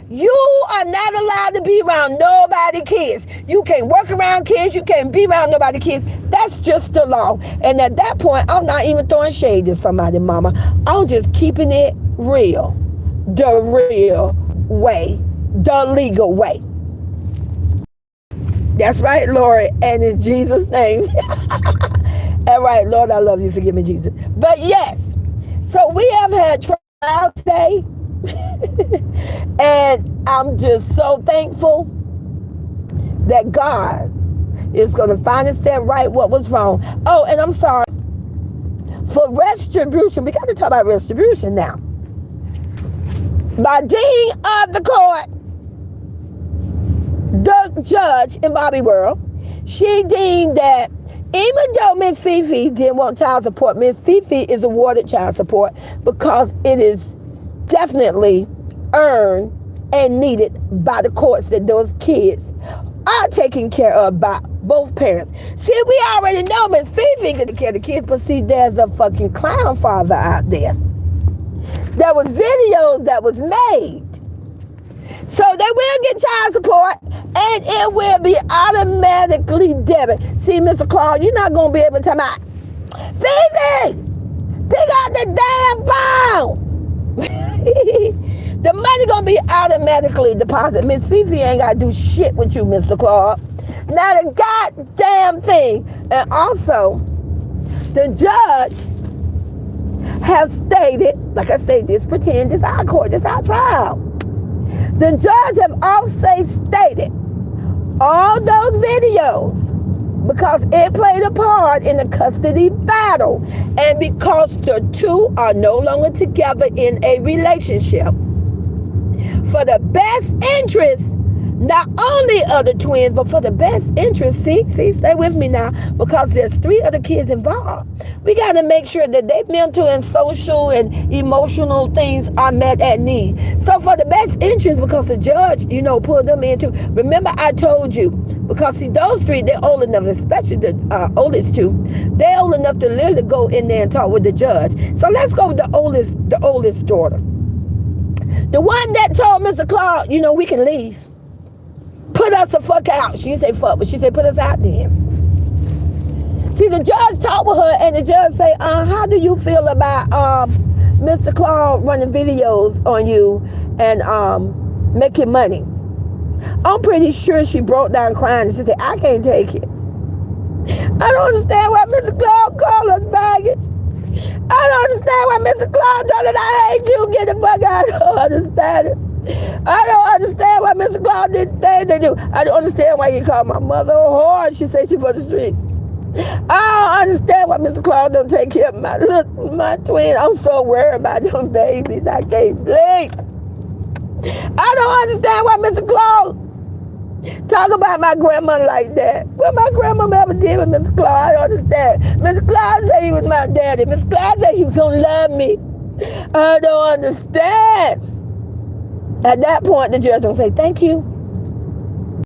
you are not allowed to be around nobody kids. You can't work around kids. You can't be around nobody kids. That's just the law. And at that point, I'm not even throwing shade to somebody, mama. I'm just keeping it real. The real way. The legal way. That's right, Lord. And in Jesus' name. All right, Lord, I love you. Forgive me, Jesus. But yes, so we have had trial today. And I'm just so thankful that God is going to finally set right what was wrong. Oh, and I'm sorry. For retribution, we got to talk about retribution now. By dean of the court, the judge in Bobby World, she deemed that even though Miss Fifi didn't want child support, Miss Fifi is awarded child support because it is definitely earned and needed by the courts that those kids are taken care of by both parents. See, we already know Miss Fifi can take care of the kids, but see, there's a fucking clown father out there. There was videos that was made. So they will get child support and it will be automatically debit. See, Mr. Claude, you're not going to be able to tell me, Fifi, pick out the damn phone. The money gonna be automatically deposited. Miss Fifi ain't gotta do shit with you, Mr. Claude. Not a goddamn thing. And also, the judge has stated, like I say, this pretend, this our court, this our trial. The judge have also stated all those videos because it played a part in the custody battle, and because the two are no longer together in a relationship. For the best interest, not only of the twins, but for the best interest, see, stay with me now, because there's 3 other kids involved. We got to make sure that their mental and social and emotional things are met at need. So for the best interest, because the judge, pulled them into, remember I told you, because see, those 3, they're old enough, especially the oldest 2, they're old enough to literally go in there and talk with the judge. So let's go with the oldest daughter. The one that told Mr. Claude, we can leave. Put us the fuck out. She didn't say fuck, but she said put us out then. See, the judge talked with her, and the judge say, how do you feel about Mr. Claude running videos on you and making money? I'm pretty sure she broke down crying, and she said, I can't take it. I don't understand why Mr. Claude called us baggage. I don't understand why Mr. Claude told us I hate you. Get the fuck out. I don't understand it. I don't understand why Mr. Claude did things they do. I don't understand why you called my mother a whore. She said she for the street. I don't understand why Mr. Claude don't take care of my twin. I'm so worried about them babies. I can't sleep. I don't understand why Mr. Claude talk about my grandma like that. What my grandma ever did with Mr. Claude, I don't understand. Mr. Claude said he was my daddy. Mr. Claude said he was going to love me. I don't understand. At that point, the judge will say, thank you.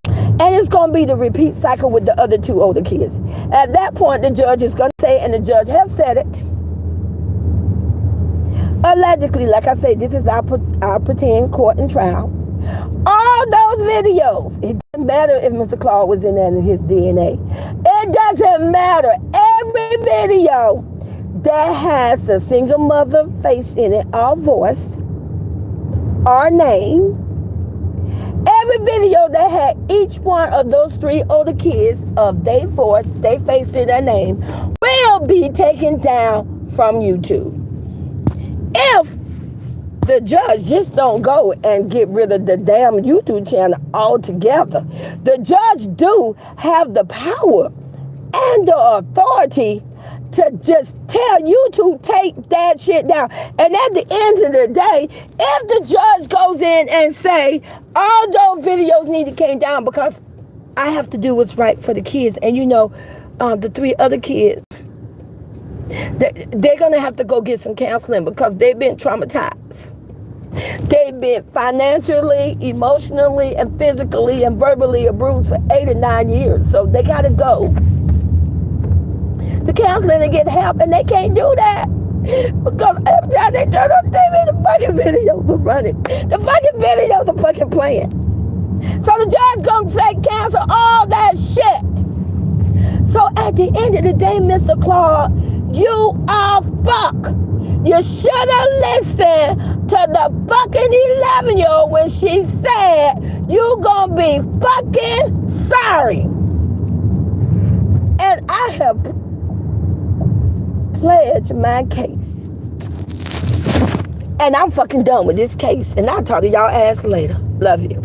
And it's going to be the repeat cycle with the other 2 older kids. At that point, the judge is going to say, and the judge has said it, allegedly, like I say, this is our pretend court and trial. All those videos, it doesn't matter if Mr. Claude was in there and his DNA. It doesn't matter. Every video that has a single mother face in it, our voice, our name, every video that had each one of those 3 older kids of their voice, their face in their name, will be taken down from YouTube. If the judge just don't go and get rid of the damn YouTube channel altogether, the judge do have the power and the authority to just tell you to take that shit down. And at the end of the day, if the judge goes in and say, all those videos need to come down because I have to do what's right for the kids. And the 3 other kids, they're going to have to go get some counseling because they've been traumatized. They've been financially, emotionally, and physically and verbally abused for 8 or 9 years. So they got to go to counseling and get help, and they can't do that because every time they turn on TV, the fucking videos are running. The fucking videos are fucking playing. So the judge gonna say cancel all that shit. So at the end of the day, Mr. Claude, you are fuck. You should have listened to the fucking 11-year-old when she said you gonna be fucking sorry. And I have pledged my case. And I'm fucking done with this case. And I'll talk to y'all ass later. Love you.